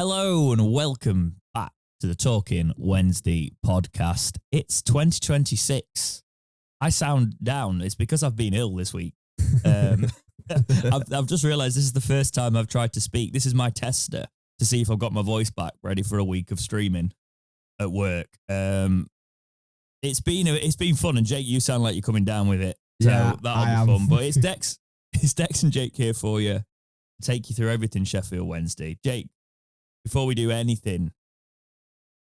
Hello and welcome back to the Talking Wednesday podcast. It's 2026. I sound down. It's because I've been ill this week. I've just realised this is the first time I've tried to speak. This is my tester to see if I've got my voice back ready for a week of streaming at work. It's been fun, and Jake, you sound like you're coming down with it. So Yeah, that'll be fun. But it's Dex and Jake here for you. Take you through everything Sheffield Wednesday. Jake, before we do anything,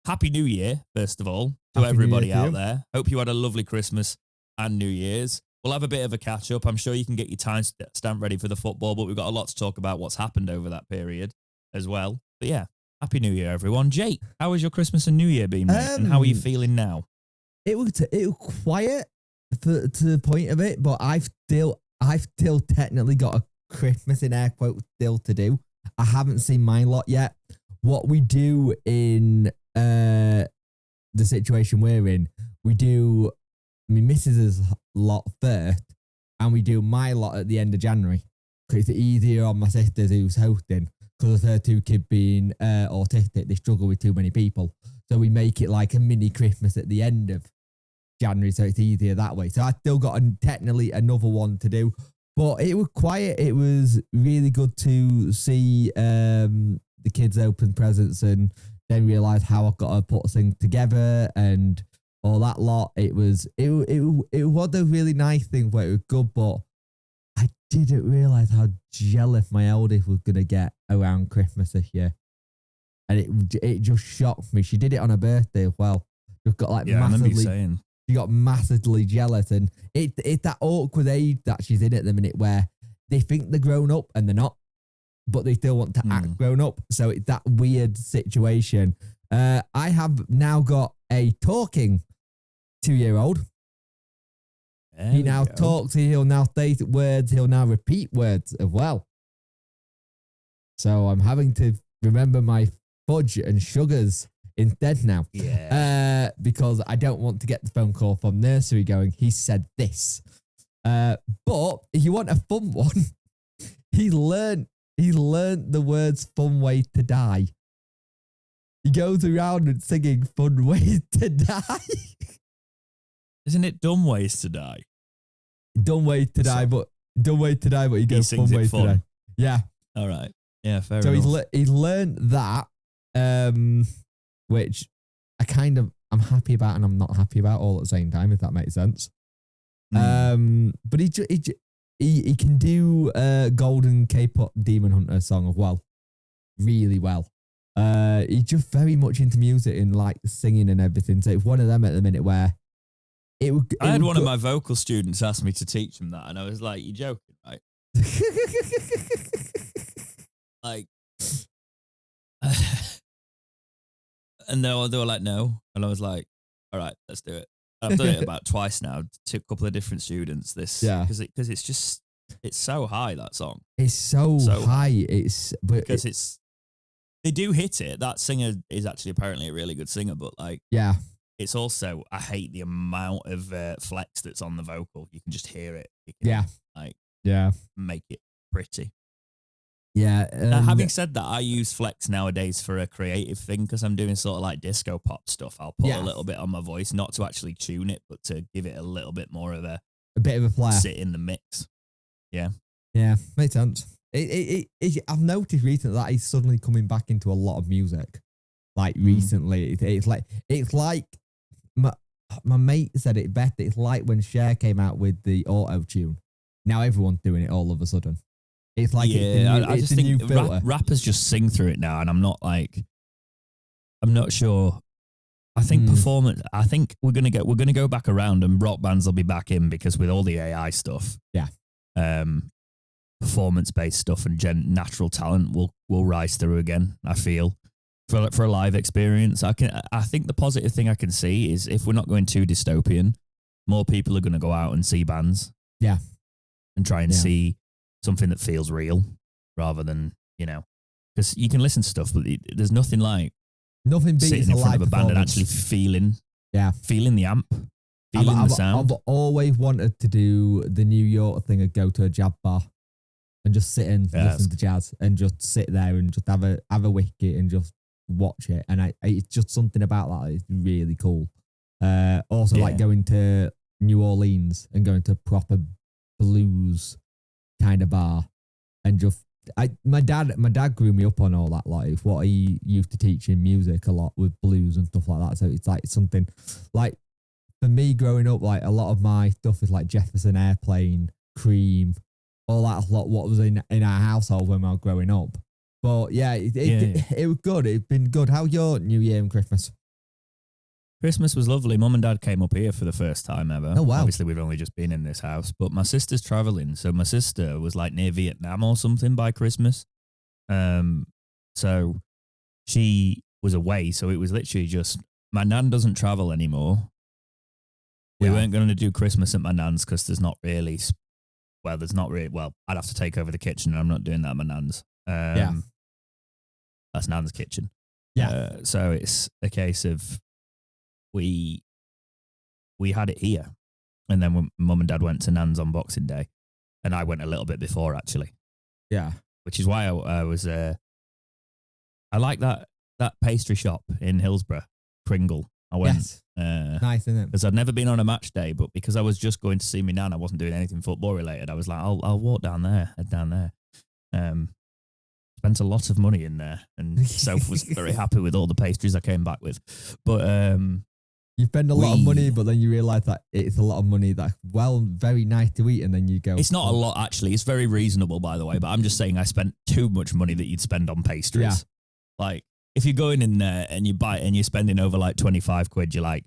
Happy New Year, first of all, to everybody out there. Hope you had a lovely Christmas and New Year's. We'll have a bit of a catch up. I'm sure you can get your time stamp ready for the football, but we've got a lot to talk about what's happened over that period as well. But yeah, Happy New Year, everyone. Jake, how has your Christmas and New Year been, mate? And how are you feeling now? It was quiet to the point of it, but I've still technically got a Christmas in air quotes still to do. I haven't seen my lot yet. What we do in the situation we're in, we do my missus's lot first, and we do my lot at the end of January. Because it's easier on my sisters who's hosting, because her two kids being autistic, they struggle with too many people. So we make it like a mini Christmas at the end of January, so it's easier that way. So I still got technically another one to do. But it was quiet. It was really good to see the kids open presents and then realise how I've got to put things together and all that lot. It was a really nice thing where it was good, but I didn't realise how jealous my eldest was going to get around Christmas this year. And it just shocked me. She did it on her birthday as well. Just got like I remember you saying. She got massively jealous, and it's that awkward age that she's in at the minute where they think they're grown up and they're not, but they still want to act grown up. So it's that weird situation. I have now got a talking 2-year-old. He now talks. He'll now say words. He'll now repeat words as well. So I'm having to remember my fudge and sugars instead now. Yeah. Because I don't want to get the phone call from nursery going, he said this. But if you want a fun one, he learned the words fun way to die. He goes around and singing fun ways to die. Isn't it dumb ways to die? Dumb way to die, but he goes fun ways to die. Yeah. All right. Yeah, fair enough. So he's learned that, which I'm happy about and I'm not happy about all at the same time, if that makes sense. But he can do Golden K-pop Demon Hunter song as well, really well. He's just very much into music and like singing and everything. So it's one of them at the minute where I had one of my vocal students ask me to teach him that, and I was like, "You're joking, right?" Like, and they were like, "No," and I was like, "All right, let's do it." I've done it about twice now to a couple of different students. Because it's so high, that song. It's so high. They do hit it. That singer is actually apparently a really good singer, but like, yeah, it's also, I hate the amount of flex that's on the vocal. You can just hear it. Make it pretty. Yeah. Having said that, I use flex nowadays for a creative thing because I'm doing sort of like disco pop stuff. I'll put a little bit on my voice, not to actually tune it, but to give it a little bit more of a bit of a flair. Sit in the mix. Yeah. Yeah, makes sense. I've noticed recently that he's suddenly coming back into a lot of music. Like recently, it's like my mate said it best. It's like when Cher came out with the auto tune. Now everyone's doing it all of a sudden. It's like I just think rappers just sing through it now, and I'm not sure. I think performance. I think we're gonna go back around, and rock bands will be back in because with all the AI stuff, performance-based stuff and natural talent will rise through again. I feel for a live experience. I think the positive thing I can see is if we're not going too dystopian, more people are going to go out and see bands. Yeah, and try and see something that feels real rather than, because you can listen to stuff, but there's nothing beats sitting in front of a band and actually feeling the amp, feeling the sound. I've always wanted to do the New York thing and go to a jazz bar and just sit and Yes. listen to jazz and just sit there and just have a whiskey and just watch it. And it's just something about that is really cool. Also like going to New Orleans and going to a proper blues kind of bar and just my dad grew me up on all that, like what he used to teach in music a lot with blues and stuff like that. So it's like something like for me growing up, like a lot of my stuff is like Jefferson Airplane, Cream, all that, what was in our household when I was growing up. But yeah, it was good. It's been good. How's your New Year and Christmas? Christmas was lovely. Mum and Dad came up here for the first time ever. Oh, wow. Obviously, we've only just been in this house, but my sister's traveling. So my sister was like near Vietnam or something by Christmas. So she was away. So it was literally just, my nan doesn't travel anymore. We weren't going to do Christmas at my nan's because there's not really, I'd have to take over the kitchen and I'm not doing that at my nan's. That's nan's kitchen. Yeah. So it's a case of, we had it here, and then when Mum and Dad went to Nan's on Boxing Day, and I went a little bit before actually. Yeah, which is why I was. I like that pastry shop in Hillsborough, Pringle. I went. Yes. Nice, isn't it? Because I'd never been on a match day, but because I was just going to see my Nan, I wasn't doing anything football related. I was like, I'll walk down there, head down there. Spent a lot of money in there, and Soph was very happy with all the pastries I came back with, but. You spend a lot of money, but then you realise that it's a lot of money that's, very nice to eat, and then you go... It's not a lot, actually. It's very reasonable, by the way, but I'm just saying I spent too much money that you'd spend on pastries. Yeah. Like, if you're going in there and you buy it and you're spending over like 25 quid, you're like,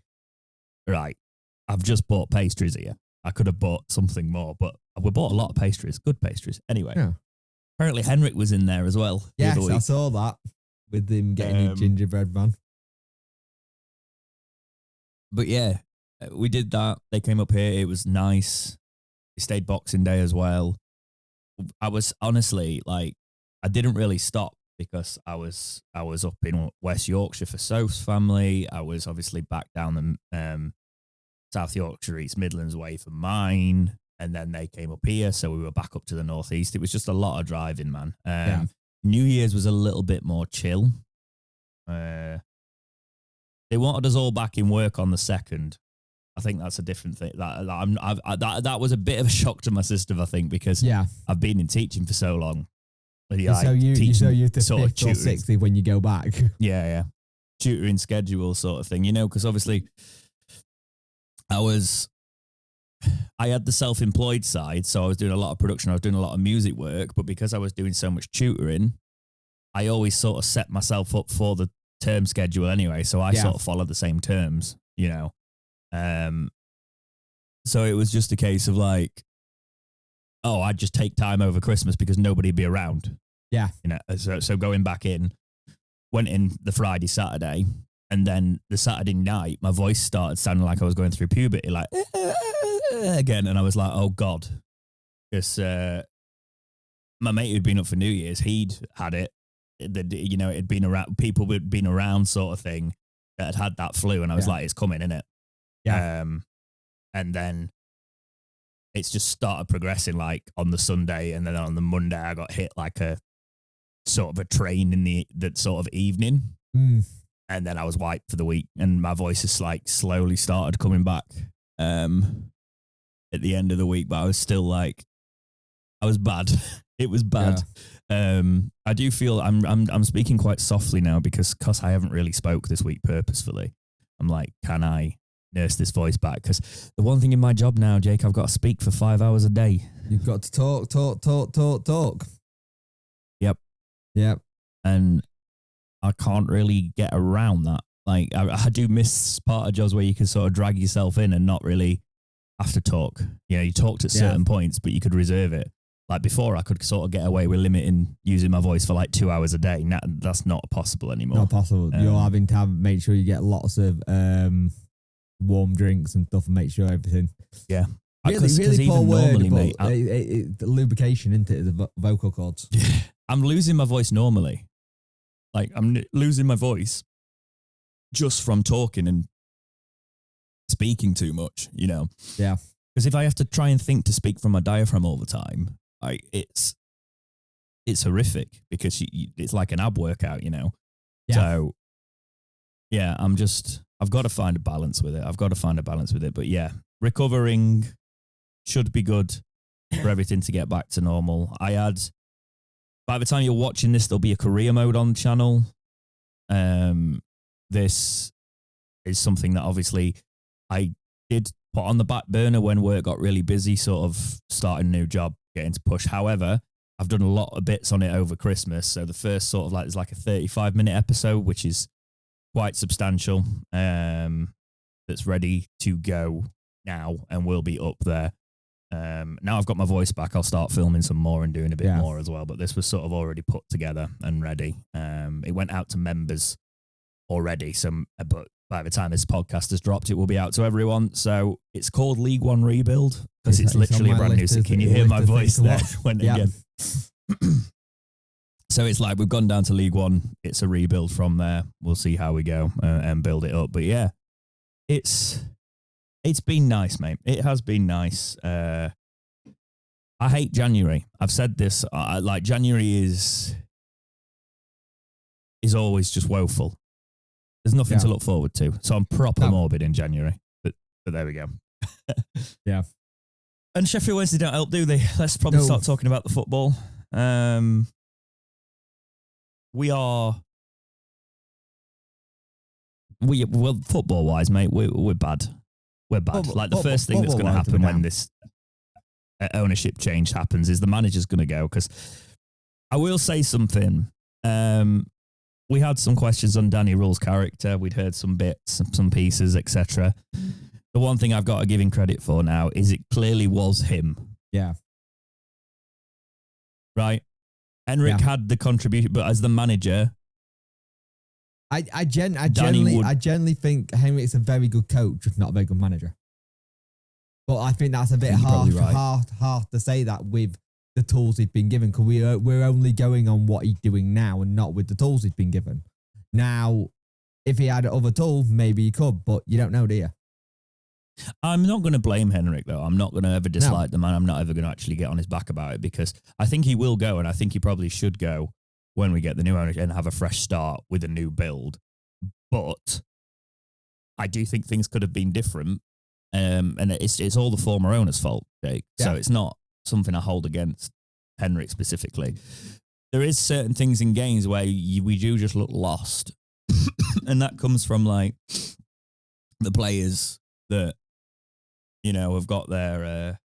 right, I've just bought pastries here. I could have bought something more, but we bought a lot of pastries, good pastries. Anyway, apparently Henrik was in there as well. Yes, I saw that, with him getting a gingerbread man. But yeah, we did that. They came up here. It was nice. We stayed Boxing Day as well. I was honestly like, I didn't really stop because I was up in West Yorkshire for Soph's family. I was obviously back down the South Yorkshire, East Midlands way for mine. And then they came up here. So we were back up to the northeast. It was just a lot of driving, man. New Year's was a little bit more chill. They wanted us all back in work on the 2nd. I think that's a different thing. That was a bit of a shock to my sister, I think, because I've been in teaching for so long. So you to sort of 5th or 6th when you go back. Yeah. Tutoring schedule sort of thing, because obviously I had the self-employed side, so I was doing a lot of production. I was doing a lot of music work, but because I was doing so much tutoring, I always sort of set myself up for the term schedule anyway, so I sort of followed the same terms, so it was just a case of like, I'd just take time over Christmas because nobody'd be around. So going back in, went in the Friday, Saturday, and then the Saturday night my voice started sounding like I was going through puberty, like again, and I was like, oh god, because my mate who'd been up for New Year's, he'd had it. It'd been around, people had been around sort of thing that had that flu, and I was like, it's coming, innit? Yeah. And then it's just started progressing like on the Sunday, and then on the Monday I got hit like a sort of a train in that sort of evening. And then I was wiped for the week, and my voice is like slowly started coming back at the end of the week, but I was still like, I was bad. It was bad. I do feel I'm speaking quite softly now because I haven't really spoke this week purposefully. I'm like, can I nurse this voice back? Because the one thing in my job now, Jake, I've got to speak for 5 hours a day. You've got to talk. Yep. And I can't really get around that. Like, I do miss part of jobs where you can sort of drag yourself in and not really have to talk. You talked at certain points, but you could reserve it. Like before, I could sort of get away with limiting using my voice for like 2 hours a day. Now, that's not possible anymore. Not possible. You're having to make sure you get lots of warm drinks and stuff and make sure everything. Yeah. Really poor word, normally, mate. Mate, lubrication, isn't it? The vocal cords. I'm losing my voice normally. Like I'm losing my voice just from talking and speaking too much, Yeah. Because if I have to try and think to speak from my diaphragm all the time, it's it's horrific because it's like an ab workout, you know. Yeah. So yeah, I've got to find a balance with it. But yeah, recovering should be good for everything to get back to normal. By the time you're watching this, there'll be a career mode on the channel. This is something that obviously I did put on the back burner when work got really busy, sort of starting a new job, getting to push. However, I've done a lot of bits on it over Christmas. So the first sort of like, there's like a 35-minute episode, which is quite substantial. That's ready to go now and will be up there. Now I've got my voice back, I'll start filming some more and doing a bit more as well. But this was sort of already put together and ready. It went out to members already. But by the time this podcast has dropped, it will be out to everyone. So it's called League One Rebuild because it's literally a brand new. So can you hear my voice there? Again. So it's like we've gone down to League One. It's a rebuild from there. We'll see how we go and build it up. But yeah, it's been nice, mate. It has been nice. I hate January. I've said this. Like January is always just woeful. There's nothing to look forward to. So I'm proper morbid in January. But there we go. Yeah. And Sheffield Wednesday don't help, do they? Let's probably start talking about the football. Football wise, mate, we're bad. We're bad. Like the first thing that's going to happen when this ownership change happens is the manager's going to go. Because I will say something. We had some questions on Danny Rule's character. We'd heard some bits, some pieces, etc. The one thing I've got to give him credit for now is it clearly was him. Yeah. Right? Henrik had the contribution, but as the manager, I generally think Henrik's a very good coach, just not a very good manager. But I think that's a bit hard to say that with the tools he's been given, because we're only going on what he's doing now and not with the tools he's been given. Now, if he had other tools, maybe he could, but you don't know, do you? I'm not going to blame Henrik, though. I'm not going to ever dislike the man. I'm not ever going to actually get on his back about it because I think he will go, and I think he probably should go when we get the new owner and have a fresh start with a new build. But I do think things could have been different, and it's all the former owner's fault, Jake. Yeah. So it's not something I hold against Henrik specifically. There is certain things in games where we do just look lost, and that comes from like the players that, you know, have got their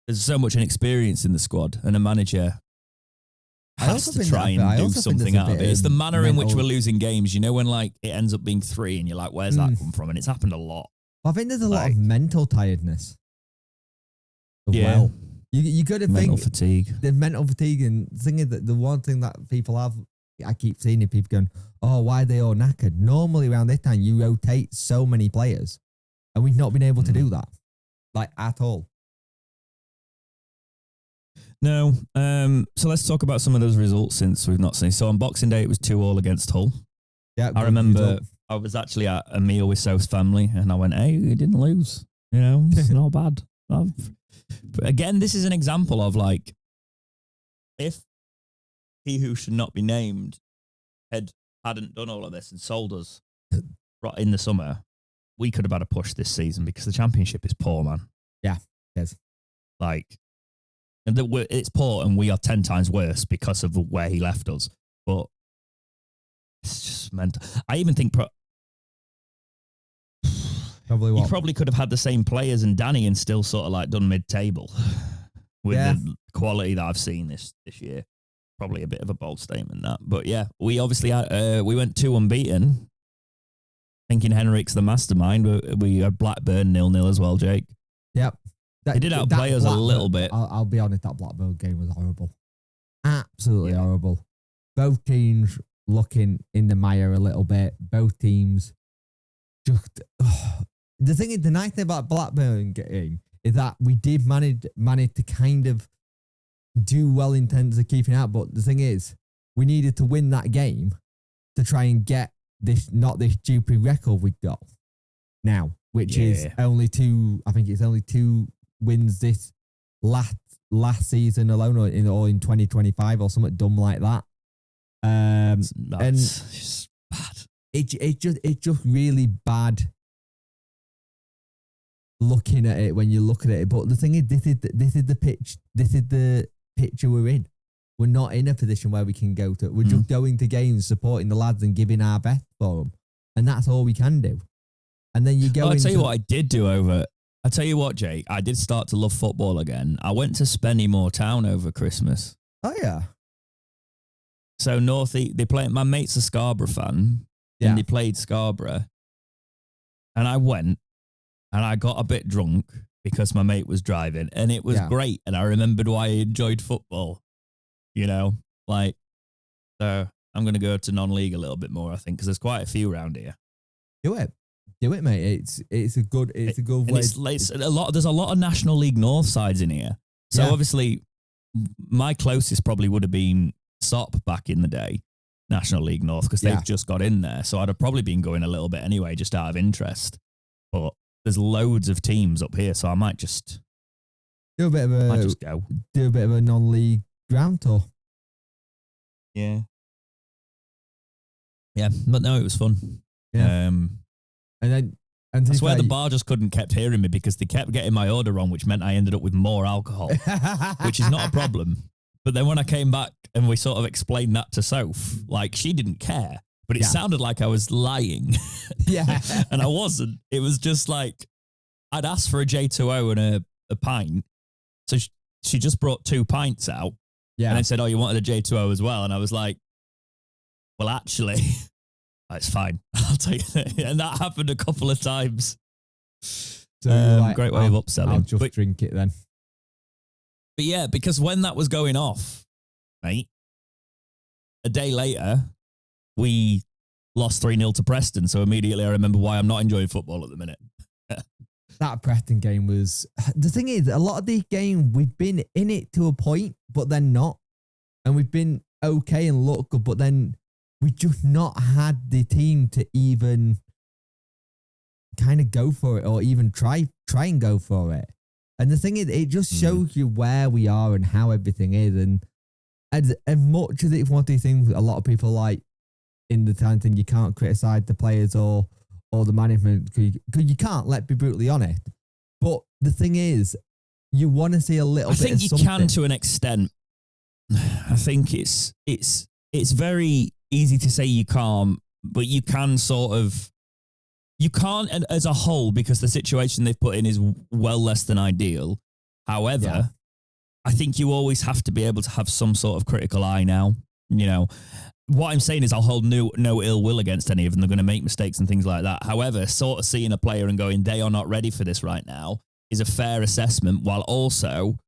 there's so much inexperience in the squad, and a manager has to try and do something out of it. It's the manner in which we're losing games, you know, when like it ends up being 3 and you're like, where's that come from? And it's happened a lot. I think there's a lot of mental tiredness. Well, you got to think mental fatigue. The mental fatigue, and the thing is that the one thing that people have, I keep seeing it, people going, oh, why are they all knackered? Normally around this time, you rotate so many players, and we've not been able to do that, like at all. No. So let's talk about some of those results since we've not seen. So on Boxing Day, it was 2-2 against Hull. Yeah, I remember I was actually at a meal with South's family, and I went, hey, we didn't lose. You know, it's not bad. But again, this is an example of like, if he who should not be named hadn't done all of this and sold us right in the summer, we could have had a push this season because the championship is poor, man. Yeah, it is. Like, and it's poor, and we are 10 times worse because of where he left us. But it's just mental. I even think he probably could have had the same players and Danny and still sort of like done mid-table with the quality that I've seen this year. Probably a bit of a bold statement, that. But yeah, we obviously we went 2 unbeaten, thinking Henrik's the mastermind. But we had Blackburn 0-0 as well, Jake. Yep. They did outplay us a little bit. I'll be honest, that Blackburn game was horrible. Absolutely horrible. Both teams looking in the mire a little bit. Both teams just... The thing is, the nice thing about Blackburn game is that we did manage to kind of do well in terms of keeping out. But the thing is, we needed to win that game to try and get this stupid record we got now, which is only 2. I think it's only 2 wins this last last season alone, or in 2025 or something dumb like that. That's and just bad. It's just really bad looking at it when you look at it. But the thing is, this is the pitch. This is the picture we're in. We're not in a position where we can go to. We're just going to games, supporting the lads, and giving our best for them, and that's all we can do. And then you go. Well, I'll tell you what I did do over. I'll tell you what, Jake. I did start to love football again. I went to Spennymoor Town over Christmas. Oh yeah. So they play. My mate's a Scarborough fan, and they played Scarborough, and I went, and I got a bit drunk because my mate was driving, and it was great. And I remembered why I enjoyed football. You know, like, so I'm going to go to non-league a little bit more, I think, because there's quite a few around here. Do it, mate. It's a good way. There's a lot of National League North sides in here. So obviously, my closest probably would have been SOP back in the day, National League North, because they've just got in there. So I'd have probably been going a little bit anyway, just out of interest. But there's loads of teams up here, so I might just do a bit of a non-league ground tour. Yeah, but no, it was fun. Yeah. And I swear the bar just kept hearing me because they kept getting my order wrong, which meant I ended up with more alcohol, which is not a problem. But then when I came back and we sort of explained that to Soph, like, she didn't care, but it sounded like I was lying. Yeah. And I wasn't. It was just like, I'd asked for a J2O and a pint. So she just brought 2 pints out. Yeah. And I said, oh, you wanted a J2O as well? And I was like, well, actually, it's fine. I'll take it. And that happened a couple of times. So great way of upselling. I'll just drink it then. But yeah, because when that was going off, mate, a day later, we lost 3-0 to Preston. So immediately I remember why I'm not enjoying football at the minute. That Preston game was... The thing is, a lot of these games, we've been in it to a point, but then not. And we've been okay and look good, but then we just not had the team to even kind of go for it, or even try and go for it. And the thing is, it just shows you where we are and how everything is. And as much as it's one of these things, a lot of people like in the time thing, you can't criticize the players or the management because you can't, let's be brutally honest. But the thing is, you want to see a little bit of something. I think you can to an extent. I think it's very easy to say you can't, but you can sort of... You can't as a whole because the situation they've put in is well less than ideal. However, I think you always have to be able to have some sort of critical eye now. You know, what I'm saying is I'll hold no ill will against any of them. They're going to make mistakes and things like that. However, sort of seeing a player and going, they are not ready for this right now is a fair assessment, while also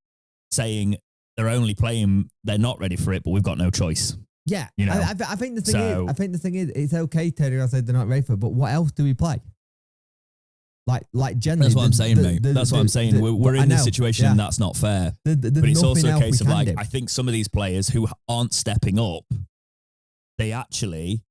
saying they're only playing, they're not ready for it, but we've got no choice. Yeah, you know? I think the thing is, it's okay, Terry. I said they're not ready for it, but what else do we play? Like generally, that's what I'm saying, mate. That's what I'm saying. We're in this situation, and that's not fair. But it's also a case of like, I think some of these players who aren't stepping up, they actually.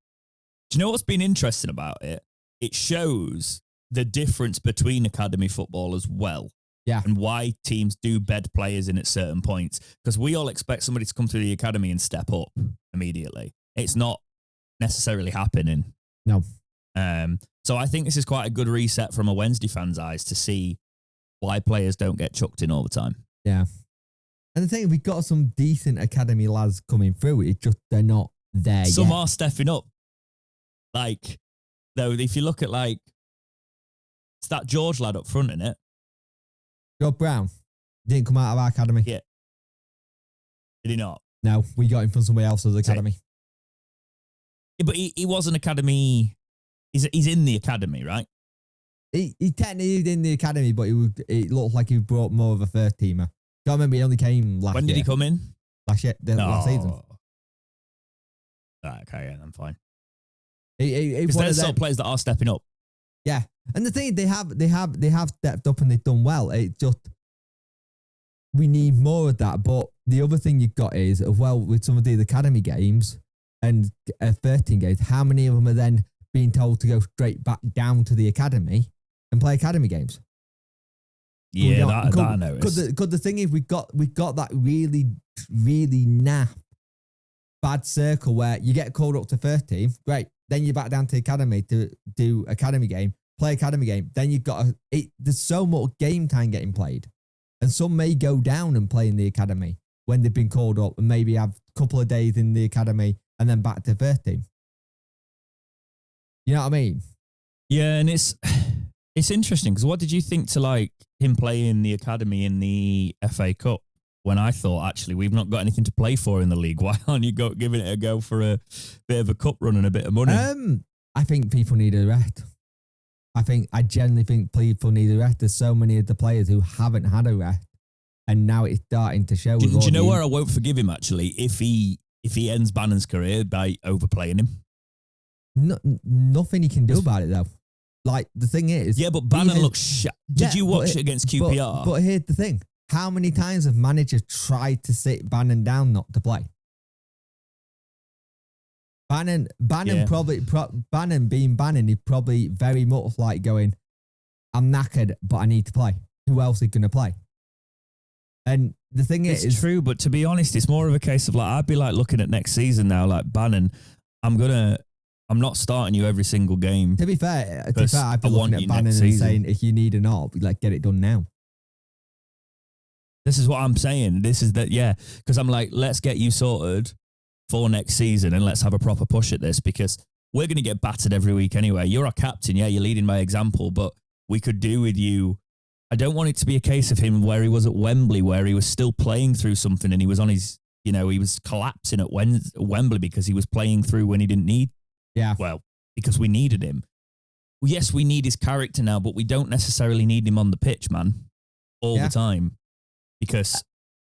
Do you know what's been interesting about it? It shows the difference between academy football as well. Yeah. And why teams do bed players in at certain points. Because we all expect somebody to come through the academy and step up immediately. It's not necessarily happening. No. So I think this is quite a good reset from a Wednesday fan's eyes to see why players don't get chucked in all the time. Yeah. And the thing, we've got some decent academy lads coming through. It's just they're not there yet. Some are stepping up. Like, though, if you look at like, it's that George lad up front, innit? George Brown didn't come out of our academy. Yeah. Did he not? No, we got him from somebody else's academy. Yeah, but he was an academy. He's in the academy, right? He technically is in the academy, but it looked like he brought more of a first teamer. I remember he only came last year. When did he come in? Last year, last season. Right, okay, yeah, I'm fine. Because there's some players that are stepping up. Yeah, and the thing they have stepped up and they've done well. It's just we need more of that. But the other thing you've got is, well, with some of these academy games and 13 games, how many of them are then being told to go straight back down to the academy and play academy games? Yeah, that I noticed. Because the thing is, we got that really, really naff bad circle where you get called up to first team, great. Then you're back down to academy to do academy game, play academy game. Then you've got there's so much game time getting played. And some may go down and play in the academy when they've been called up and maybe have a couple of days in the academy and then back to first team. You know what I mean? Yeah, and it's interesting because what did you think to like him playing the academy in the FA Cup? When I thought, actually, we've not got anything to play for in the league. Why aren't you giving it a go for a bit of a cup run and a bit of money? I think people need a rest. I genuinely think people need a rest. There's so many of the players who haven't had a rest, and now it's starting to show. Do you know where I won't forgive him, actually, if he ends Bannon's career by overplaying him? Nothing he can do about it, though. Like, the thing is... Yeah, but Bannon looks... Did you watch it against QPR? But here's the thing. How many times have managers tried to sit Bannon down not to play? Bannon being Bannon, he probably very much like going, I'm knackered, but I need to play. Who else is going to play? And the thing is... It's true, but to be honest, it's more of a case of like, I'd be like looking at next season now, like Bannon, I'm not starting you every single game. To be fair, I've been looking at Bannon and saying, if you need an op, like, get it done now. This is what I'm saying. This is that, yeah. Because I'm like, let's get you sorted for next season and let's have a proper push at this because we're going to get battered every week anyway. You're our captain. Yeah, you're leading by example, but we could do with you. I don't want it to be a case of him where he was at Wembley, where he was still playing through something and he was on his, he was collapsing at Wembley because he was playing through when he didn't need. Yeah. Well, because we needed him. Well, yes, we need his character now, but we don't necessarily need him on the pitch, man, all the time. Because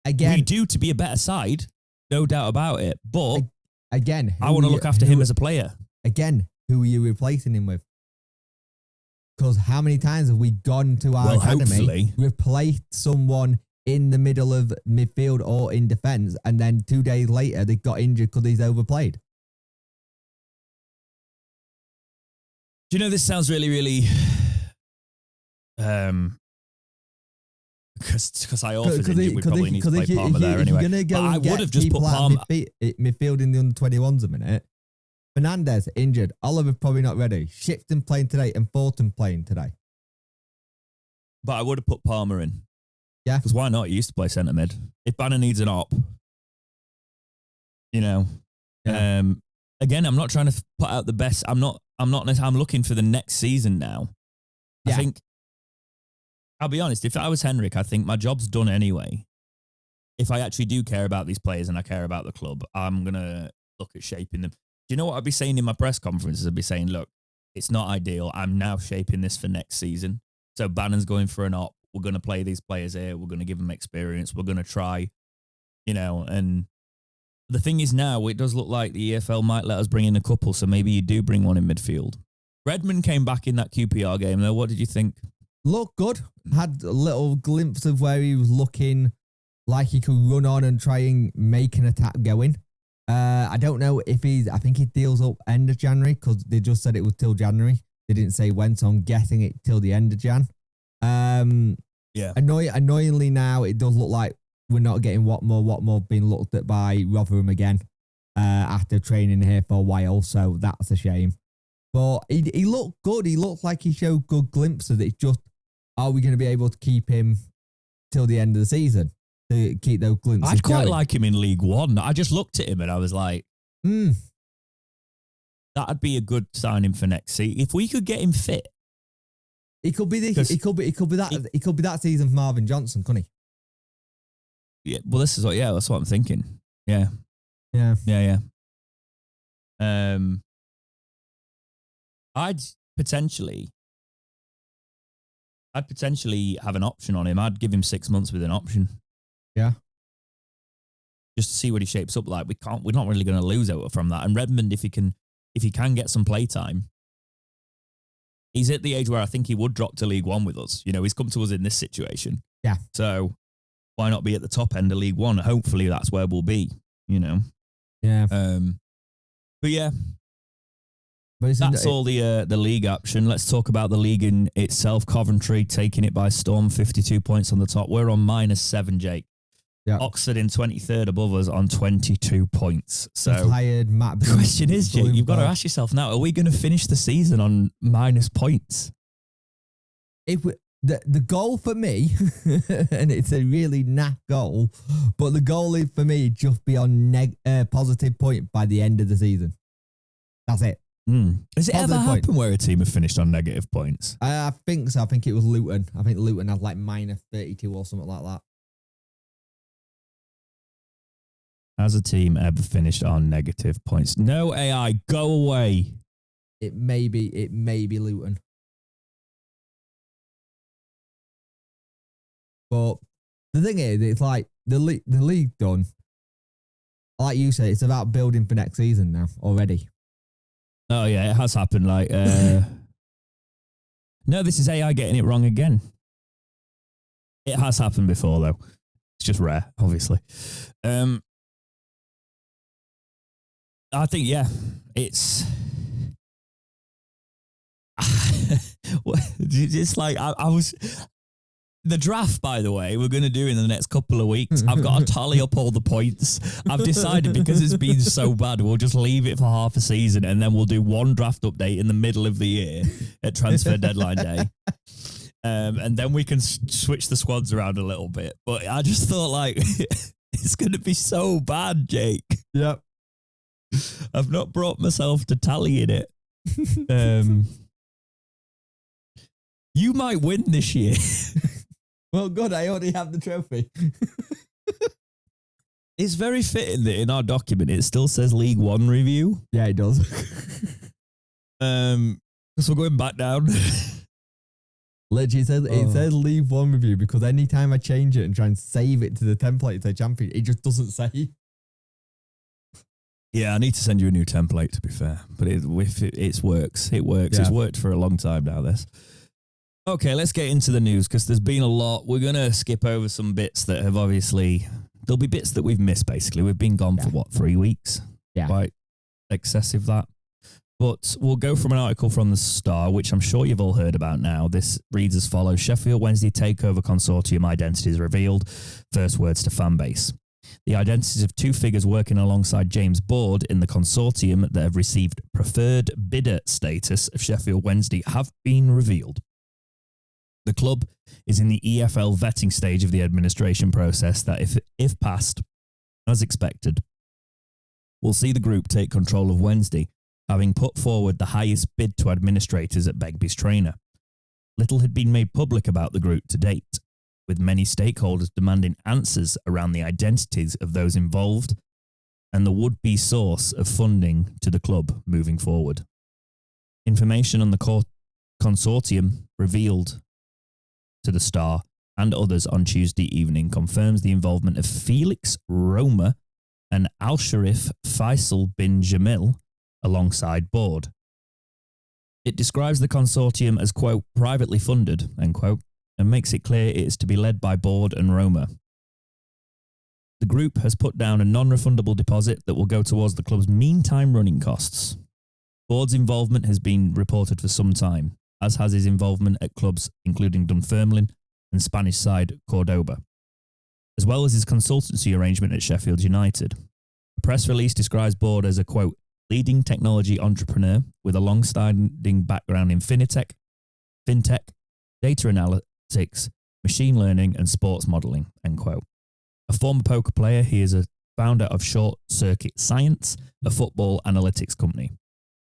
we do to be a better side, no doubt about it. But again, I want to look after him as a player. Again, who are you replacing him with? Because how many times have we gone to our academy, replaced someone in the middle of midfield or in defence, and then 2 days later they got injured because he's overplayed? Do you know this sounds really, really... Because I also think we probably need to play Palmer there anyway. You're going to go and get people at midfield in the under-21s a minute. Fernandez injured. Oliver probably not ready. Shipton playing today and Thornton playing today. But I would have put Palmer in. Yeah. Because why not? He used to play centre mid. If Banner needs an op, again, I'm not trying to put out the best. I'm looking for the next season now. Yeah. I think, I'll be honest, if I was Henrik, I think my job's done anyway. If I actually do care about these players and I care about the club, I'm going to look at shaping them. Do you know what I'd be saying in my press conferences? I'd be saying, look, it's not ideal. I'm now shaping this for next season. So Bannon's going for an op. We're going to play these players here. We're going to give them experience. We're going to try, and the thing is now, it does look like the EFL might let us bring in a couple. So maybe you do bring one in midfield. Redmond came back in that QPR game though. What did you think? Looked good. Had a little glimpse of where he was looking like he could run on and try and make an attack going. I don't know if I think he deals up end of January because they just said it was till January. They didn't say when, so I'm guessing it till the end of Jan. Yeah. Annoyingly now, it does look like we're not getting Watmore being looked at by Rotherham again after training here for a while, so that's a shame. But he looked good. He looked like he showed good glimpses. It's just, are we going to be able to keep him till the end of the season? To keep those glimpses I'd quite going? like him in League One. I just looked at him and I was like, that'd be a good signing for next season. If we could get him fit. He could be that season for Marvin Johnson, couldn't he? Yeah, well, that's what I'm thinking. Yeah. I'd potentially have an option on him. I'd give him 6 months with an option. Yeah. Just to see what he shapes up like. We're not really going to lose out from that. And Redmond, if he can get some play time, he's at the age where I think he would drop to League One with us. He's come to us in this situation. Yeah. So why not be at the top end of League One? Hopefully that's where we'll be, Yeah. But yeah, But That's all the league action. Let's talk about the league in itself. Coventry taking it by storm, 52 points on the top. We're on -7, Jake. Yeah. Oxford in 23rd above us on 22 points. So tired, Matt. The question is, Jake, you've got to ask yourself now, are we going to finish the season on minus points? If the goal for me, and it's a really naff goal, but the goal is for me just be on positive point by the end of the season. That's it. Has it ever happened where a team have finished on negative points? I think so. I think it was Luton. I think Luton had like -32 or something like that. Has a team ever finished on negative points? No, AI, go away. It may be Luton. But the thing is, it's like the league done. Like you said, it's about building for next season now already. Oh, yeah, it has happened. Like, no, this is AI getting it wrong again. It has happened before, though. It's just rare, obviously. I think, yeah, it's... it's like, I was... The draft, by the way, we're going to do in the next couple of weeks. I've got to tally up all the points. I've decided because it's been so bad, we'll just leave it for half a season and then we'll do one draft update in the middle of the year at transfer deadline day. And then we can switch the squads around a little bit. But I just thought, like, it's going to be so bad, Jake. Yep. I've not brought myself to tallying it. You might win this year. Well, good. I already have the trophy. It's very fitting that in our document it still says League One review. Yeah, it does. So we're going back down. Literally, it says League One review because anytime I change it and try and save it to the template to champion, it just doesn't say. Yeah, I need to send you a new template, to be fair. But it works. It works. Yeah. It's worked for a long time now, this. Okay, let's get into the news because there's been a lot. We're going to skip over some bits that have obviously... There'll be bits that we've missed, basically. We've been gone for, 3 weeks? Yeah. Quite excessive, that. But we'll go from an article from the Star, which I'm sure you've all heard about now. This reads as follows. Sheffield Wednesday Takeover Consortium identities revealed. First words to fanbase. The identities of 2 figures working alongside James Board in the consortium that have received preferred bidder status of Sheffield Wednesday have been revealed. The club is in the EFL vetting stage of the administration process that, if passed, as expected, will see the group take control of Wednesday, having put forward the highest bid to administrators at Begbie's trainer. Little had been made public about the group to date, with many stakeholders demanding answers around the identities of those involved and the would-be source of funding to the club moving forward. Information on the consortium revealed to the Star and others on Tuesday evening confirms the involvement of Felix Roma and Al-Sharif Faisal bin Jamil alongside Board. It describes the consortium as, quote, privately funded, end quote, and makes it clear it is to be led by Board and Roma. The group has put down a non-refundable deposit that will go towards the club's meantime running costs. Board's involvement has been reported for some time, as has his involvement at clubs including Dunfermline and Spanish side Cordoba, as well as his consultancy arrangement at Sheffield United. A press release describes Board as a, quote, leading technology entrepreneur with a long-standing background in fintech, data analytics, machine learning and sports modelling, end quote. A former poker player, he is a founder of Short Circuit Science, a football analytics company.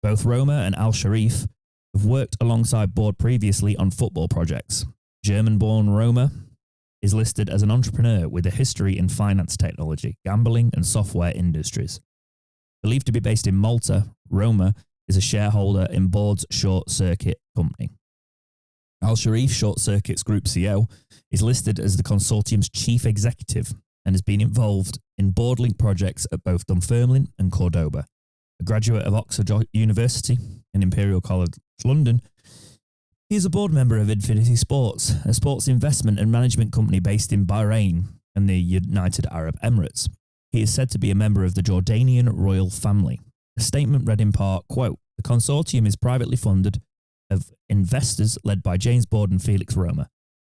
Both Roma and Al-Sharif have worked alongside Board previously on football projects. German-born Roma is listed as an entrepreneur with a history in finance technology, gambling and software industries. Believed to be based in Malta, Roma is a shareholder in Board's Short Circuit company. Al-Sharif, Short Circuit's Group CEO, is listed as the consortium's chief executive and has been involved in board-linked projects at both Dunfermline and Cordoba. A graduate of Oxford University and Imperial College London, he is a board member of Infinity Sports, a sports investment and management company based in Bahrain and the United Arab Emirates. He is said to be a member of the Jordanian royal family. A statement read in part, quote, the The consortium is privately funded of investors led by James Board and Felix Roma.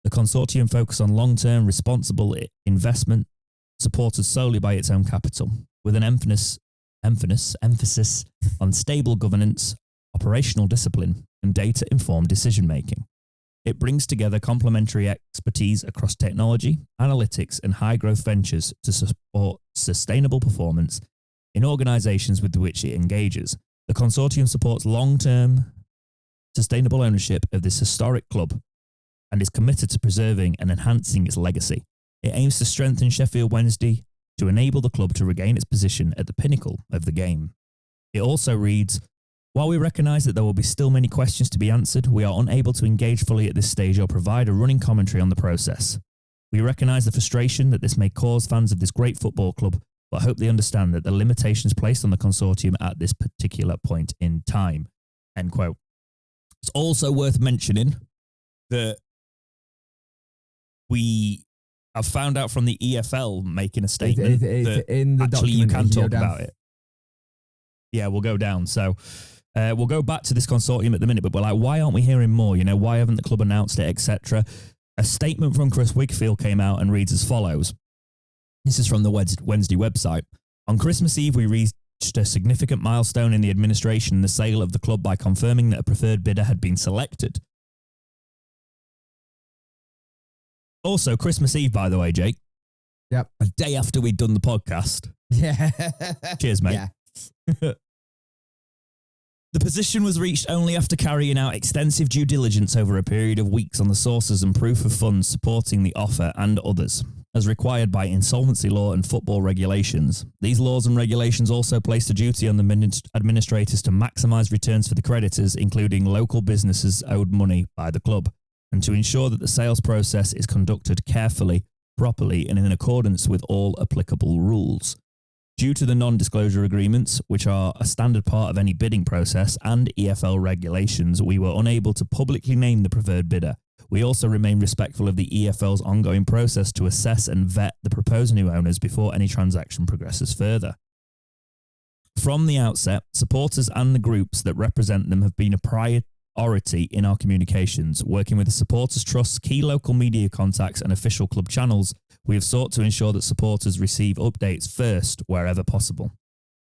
The consortium focus on long-term responsible investment supported solely by its own capital, with an emphasis on stable governance, operational discipline, and data-informed decision-making. It brings together complementary expertise across technology, analytics, and high-growth ventures to support sustainable performance in organizations with which it engages. The consortium supports long-term sustainable ownership of this historic club and is committed to preserving and enhancing its legacy. It aims to strengthen Sheffield Wednesday to enable the club to regain its position at the pinnacle of the game. It also reads, while we recognise that there will be still many questions to be answered, we are unable to engage fully at this stage or provide a running commentary on the process. We recognise the frustration that this may cause fans of this great football club, but hope they understand that the limitations placed on the consortium at this particular point in time. End quote. It's also worth mentioning that we have found out from the EFL making a statement that in the actually you can talk down. about it. Yeah, we'll go down. So we'll go back to this consortium at the minute, but we're like, why aren't we hearing more? You know, why haven't the club announced it, etc.? A statement from Chris Wigfield came out and reads as follows. This is from the Wednesday website. On Christmas Eve, we reached a significant milestone in the administration and the sale of the club by confirming that a preferred bidder had been selected. Also, Christmas Eve, by the way, Jake. Yep. A day after we'd done the podcast. Yeah. Cheers, mate. Yeah. The position was reached only after carrying out extensive due diligence over a period of weeks on the sources and proof of funds supporting the offer and others, as required by insolvency law and football regulations. These laws and regulations also placed a duty on the administrators to maximise returns for the creditors, including local businesses owed money by the club, and to ensure that the sales process is conducted carefully, properly, and in accordance with all applicable rules. Due to the non-disclosure agreements, which are a standard part of any bidding process, and EFL regulations, we were unable to publicly name the preferred bidder. We also remain respectful of the EFL's ongoing process to assess and vet the proposed new owners before any transaction progresses further. From the outset, supporters and the groups that represent them have been a priority in our communications. Working with the Supporters Trust, key local media contacts and official club channels, we have sought to ensure that supporters receive updates first wherever possible.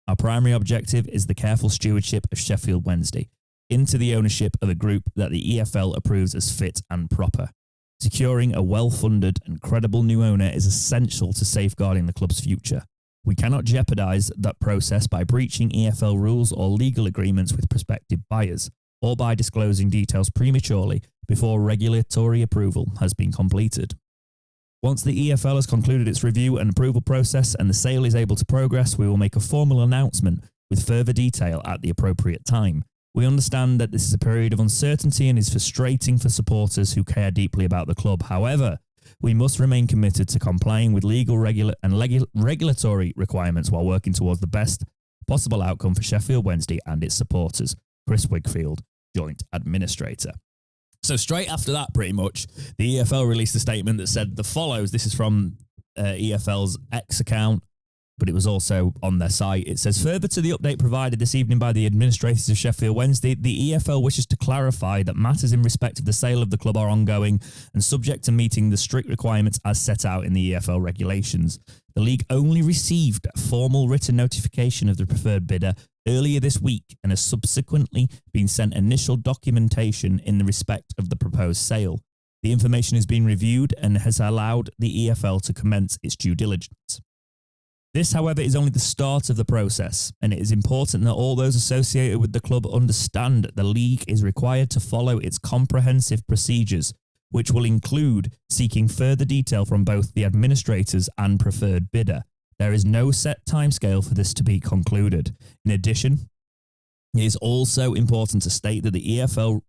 Our primary objective is the careful stewardship of Sheffield Wednesday into the ownership of a group that the EFL approves as fit and proper. Securing a well-funded and credible new owner is essential to safeguarding the club's future. We cannot jeopardise that process by breaching EFL rules or legal agreements with prospective buyers, or by disclosing details prematurely before regulatory approval has been completed. Once the EFL has concluded its review and approval process and the sale is able to progress, we will make a formal announcement with further detail at the appropriate time. We understand that this is a period of uncertainty and is frustrating for supporters who care deeply about the club. However, we must remain committed to complying with legal regulatory requirements while working towards the best possible outcome for Sheffield Wednesday and its supporters. Chris Wigfield, Joint Administrator. So straight after that, pretty much, the EFL released a statement that said the follows. This is from EFL's X account, but it was also on their site. It says, further to the update provided this evening by the administrators of Sheffield Wednesday, the EFL wishes to clarify that matters in respect of the sale of the club are ongoing and subject to meeting the strict requirements as set out in the EFL regulations. The league only received a formal written notification of the preferred bidder earlier this week and has subsequently been sent initial documentation in respect of the proposed sale. The information has been reviewed and has allowed the EFL to commence its due diligence. This, however, is only the start of the process, and it is important that all those associated with the club understand that the league is required to follow its comprehensive procedures, which will include seeking further detail from both the administrators and preferred bidder. There is no set timescale for this to be concluded. In addition, it is also important to state that the EFL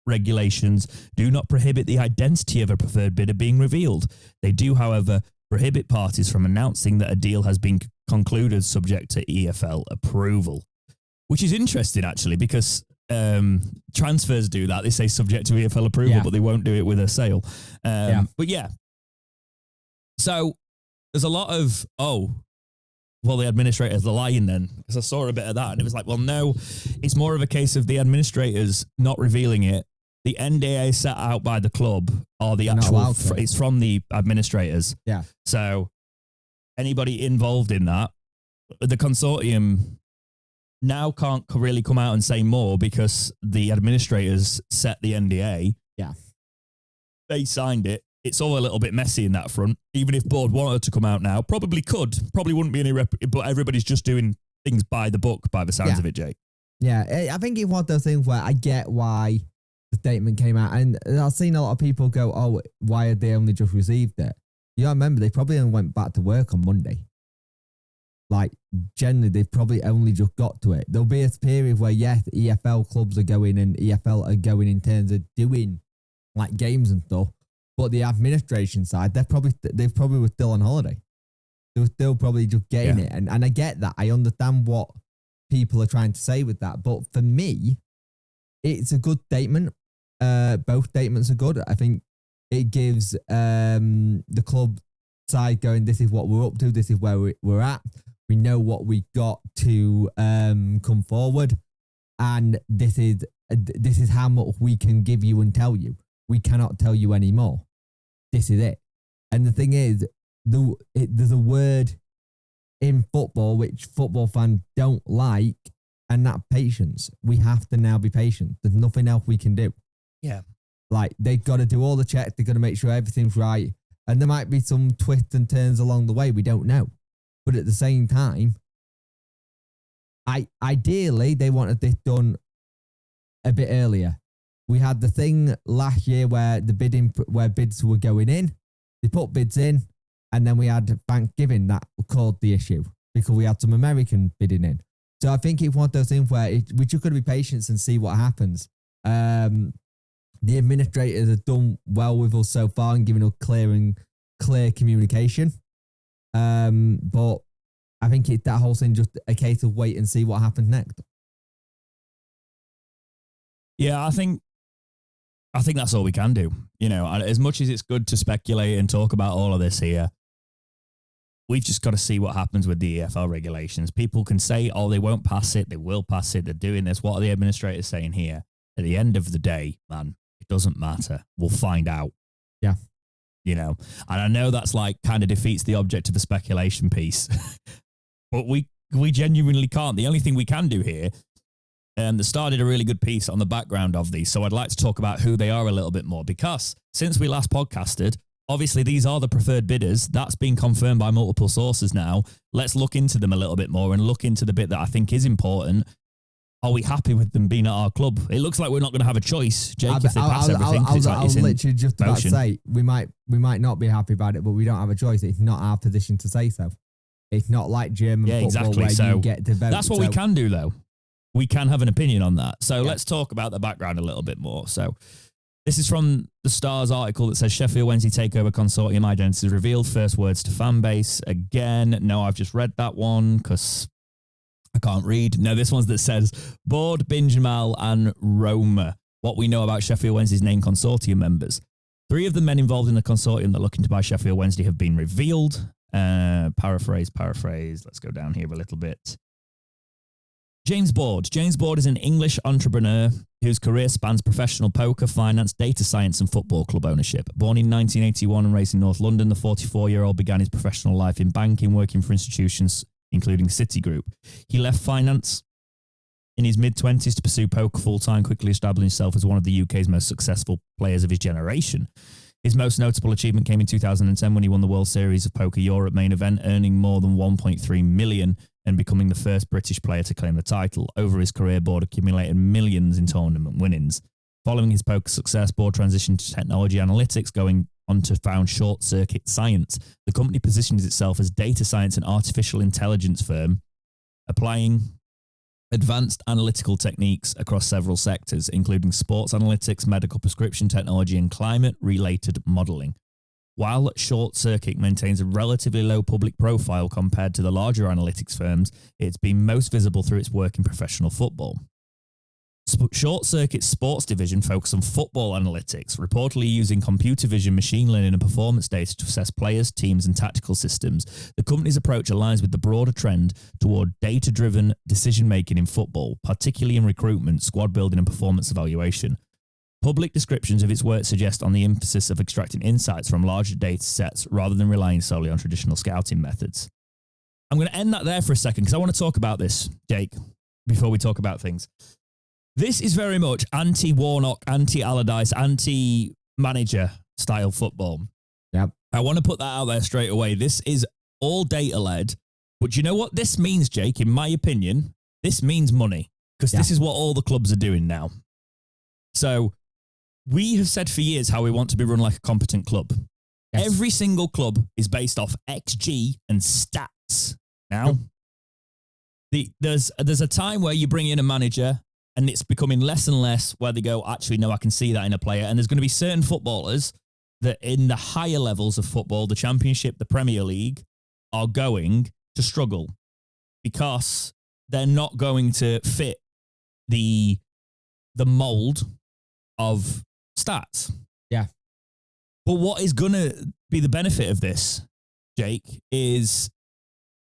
regulations do not prohibit the identity of a preferred bidder being revealed. They do, however, prohibit parties from announcing that a deal has been concluded subject to EFL approval. Which is interesting, actually, because transfers do that. They say subject to EFL approval, but they won't do it with a sale. But yeah. So there's a lot of, well, the administrators are lying then, because I saw a bit of that and it was like, well, no, it's more of a case of the administrators not revealing it. The NDA set out by the club or the actual, it's from the administrators. Yeah. So anybody involved in that, the consortium now can't really come out and say more because the administrators set the NDA. Yeah. They signed it. It's all a little bit messy in that front. Even if board wanted to come out now, probably wouldn't be any but everybody's just doing things by the book, by the sounds of it, Jake. Yeah, I think it's one of those things where I get why the statement came out, and I've seen a lot of people go, "Oh, why had they only just received it?" You gotta remember, they probably only went back to work on Monday. Like, generally, they've probably only just got to it. There'll be a period where, yes, EFL clubs are going and EFL are going in terms of doing like games and stuff. But the administration side, they probably were still on holiday. They were still probably just getting it. And I get that. I understand what people are trying to say with that. But for me, it's a good statement. Both statements are good. I think it gives the club side going, this is what we're up to. This is where we're at. We know what we got to come forward. And this is how much we can give you and tell you. We cannot tell you anymore. This is it. And the thing is, there's a word in football which football fans don't like, and that's patience. We have to now be patient. There's nothing else we can do. Yeah. Like, they've got to do all the checks. They've got to make sure everything's right. And there might be some twists and turns along the way. We don't know. But at the same time, ideally, they wanted this done a bit earlier. We had the thing last year where bids were going in. They put bids in, and then we had Thanksgiving that caused the issue because we had some American bidding in. So I think it's one of those things where we just got to be patient and see what happens. The administrators have done well with us so far and giving us clear communication. But I think that whole thing just a case of wait and see what happens next. Yeah, I think that's all we can do. You know, as much as it's good to speculate and talk about all of this here, we've just got to see what happens with the EFL regulations. People can say, oh, they won't pass it. They will pass it. They're doing this. What are the administrators saying here? At the end of the day, man, it doesn't matter. We'll find out. Yeah. You know, and I know that's like kind of defeats the object of the speculation piece, but we genuinely can't. The only thing we can do here, and the Star did a really good piece on the background of these, so I'd like to talk about who they are a little bit more, because since we last podcasted, obviously these are the preferred bidders. That's been confirmed by multiple sources now. Let's look into them a little bit more and look into the bit that I think is important. Are we happy with them being at our club? It looks like we're not going to have a choice, Jake, if they pass everything. I was literally just about to say, we might not be happy about it, but we don't have a choice. It's not our position to say so. It's not like German football where you get to vote. That's what we can do, though. We can have an opinion on that. So let's talk about the background a little bit more. So this is from the Star's article that says Sheffield Wednesday Takeover Consortium identity revealed, first words to fan base. Again, no, I've just read that one because I can't read. No, this one's that says Board, Binjamal and Roma. What we know about Sheffield Wednesday's named consortium members. 3 of the men involved in the consortium that are looking to buy Sheffield Wednesday have been revealed. Paraphrase. Let's go down here a little bit. James Board. James Board is an English entrepreneur whose career spans professional poker, finance, data science and football club ownership. Born in 1981 and raised in North London, the 44-year-old began his professional life in banking, working for institutions including Citigroup. He left finance in his mid-20s to pursue poker full-time, quickly establishing himself as one of the UK's most successful players of his generation. His most notable achievement came in 2010 when he won the World Series of Poker Europe main event, earning more than 1.3 million and becoming the first British player to claim the title. Over his career, Board accumulated millions in tournament winnings. Following his poker success, Board transitioned to technology analytics, going on to found Short Circuit Science. The company positions itself as data science and artificial intelligence firm, applying advanced analytical techniques across several sectors, including sports analytics, medical prescription technology, and climate-related modelling. While Short Circuit maintains a relatively low public profile compared to the larger analytics firms, it's been most visible through its work in professional football. Short Circuit Sports Division focus on football analytics, reportedly using computer vision, machine learning, and performance data to assess players, teams, and tactical systems. The company's approach aligns with the broader trend toward data-driven decision-making in football, particularly in recruitment, squad building, and performance evaluation. Public descriptions of its work suggest on the emphasis of extracting insights from larger data sets rather than relying solely on traditional scouting methods. I'm going to end that there for a second because I want to talk about this, Jake, before we talk about things. This is very much anti-Warnock, anti-Allardyce, anti-manager style football. Yep. I want to put that out there straight away. This is all data-led. But you know what this means, Jake? In my opinion, this means money because this is what all the clubs are doing now. So we have said for years how we want to be run like a competent club. Yes. Every single club is based off XG and stats. Now, there's a time where you bring in a manager and it's becoming less and less where they go, actually, no, I can see that in a player. And there's going to be certain footballers that in the higher levels of football, the Championship, the Premier League, are going to struggle because they're not going to fit the mold of stats. Yeah. But what is going to be the benefit of this, Jake, is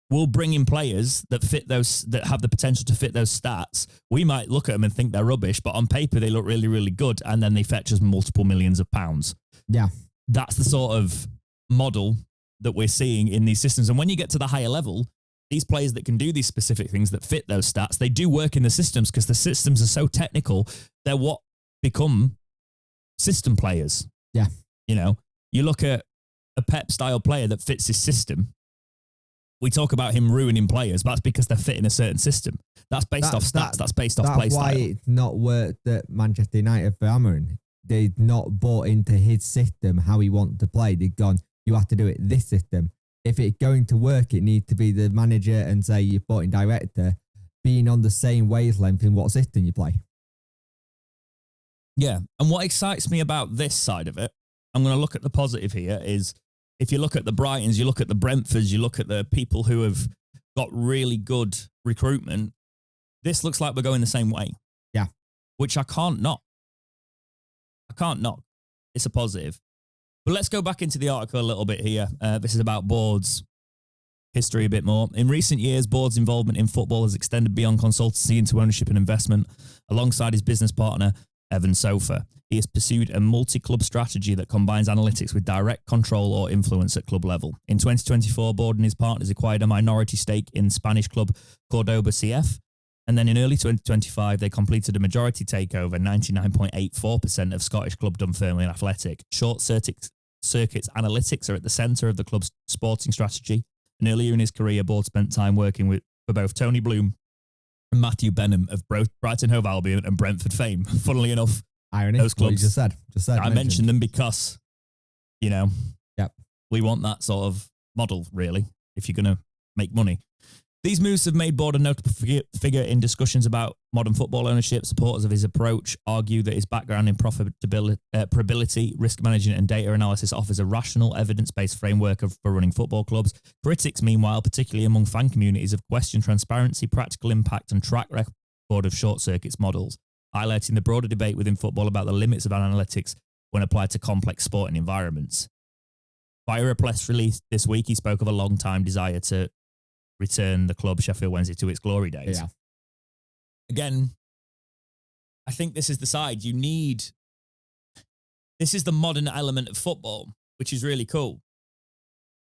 we'll bring in players that fit those, that have the potential to fit those stats. We might look at them and think they're rubbish, but on paper they look really, really good, and then they fetch us multiple millions of pounds. Yeah. That's the sort of model that we're seeing in these systems. And when you get to the higher level, these players that can do these specific things that fit those stats, they do work in the systems because the systems are so technical. They're what become system players. Yeah. You know, you look at a Pep style player that fits his system. We talk about him ruining players, but that's because they're fitting a certain system. That's based off stats. That's based off play style. That's why it's not worked at Manchester United for Amorim. They've not bought into his system, how he wants to play. They've gone, you have to do it this system. If it's going to work, it needs to be the manager and say your sporting director being on the same wavelength in what system you play. Yeah. And what excites me about this side of it, I'm going to look at the positive here, is if you look at the Brightons, you look at the Brentfords, you look at the people who have got really good recruitment, this looks like we're going the same way. Yeah. Which I can't knock. It's a positive. But let's go back into the article a little bit here. This is about Board's history a bit more. In recent years, Board's involvement in football has extended beyond consultancy into ownership and investment. Alongside his business partner, Evan Sofa, he has pursued a multi-club strategy that combines analytics with direct control or influence at club level. In 2024, Board and his partners acquired a minority stake in Spanish club Cordoba CF. And then in early 2025, they completed a majority takeover, 99.84% of Scottish club Dunfermline Athletic. Short circuits analytics are at the centre of the club's sporting strategy. And earlier in his career, Board spent time working for both Tony Bloom and Matthew Benham of Brighton Hove Albion and Brentford fame. Funnily enough, irony, those clubs. What you just said. I mentioned them because, you know, yep, we want that sort of model, really, if you're going to make money. These moves have made Board a notable figure in discussions about modern football ownership. Supporters of his approach argue that his background in probability, risk management and data analysis offers a rational, evidence-based framework for running football clubs. Critics, meanwhile, particularly among fan communities, have questioned transparency, practical impact and track record of short circuits models, highlighting the broader debate within football about the limits of analytics when applied to complex sporting environments. Via a press release this week, he spoke of a long-time desire to return the club Sheffield Wednesday to its glory days. Yeah. Again, I think this is the side you need. This is the modern element of football, which is really cool.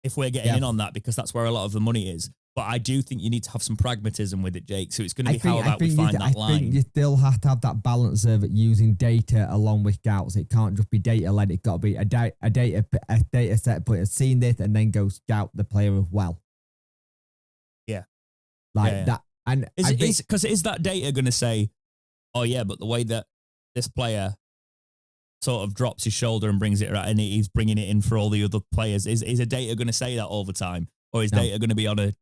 If we're getting in on that, because that's where a lot of the money is. But I do think you need to have some pragmatism with it, Jake. So it's going to be how about we find that line. I think you still have to have that balance of using data along with scouts. It can't just be data led. It's got to be a data set, but it's seen this and then go scout the player as well. Yeah. That. And is that data going to say, oh yeah, but the way that this player sort of drops his shoulder and brings it right and he's bringing it in for all the other players, is a data going to say that all the time? Or is data going to be on a,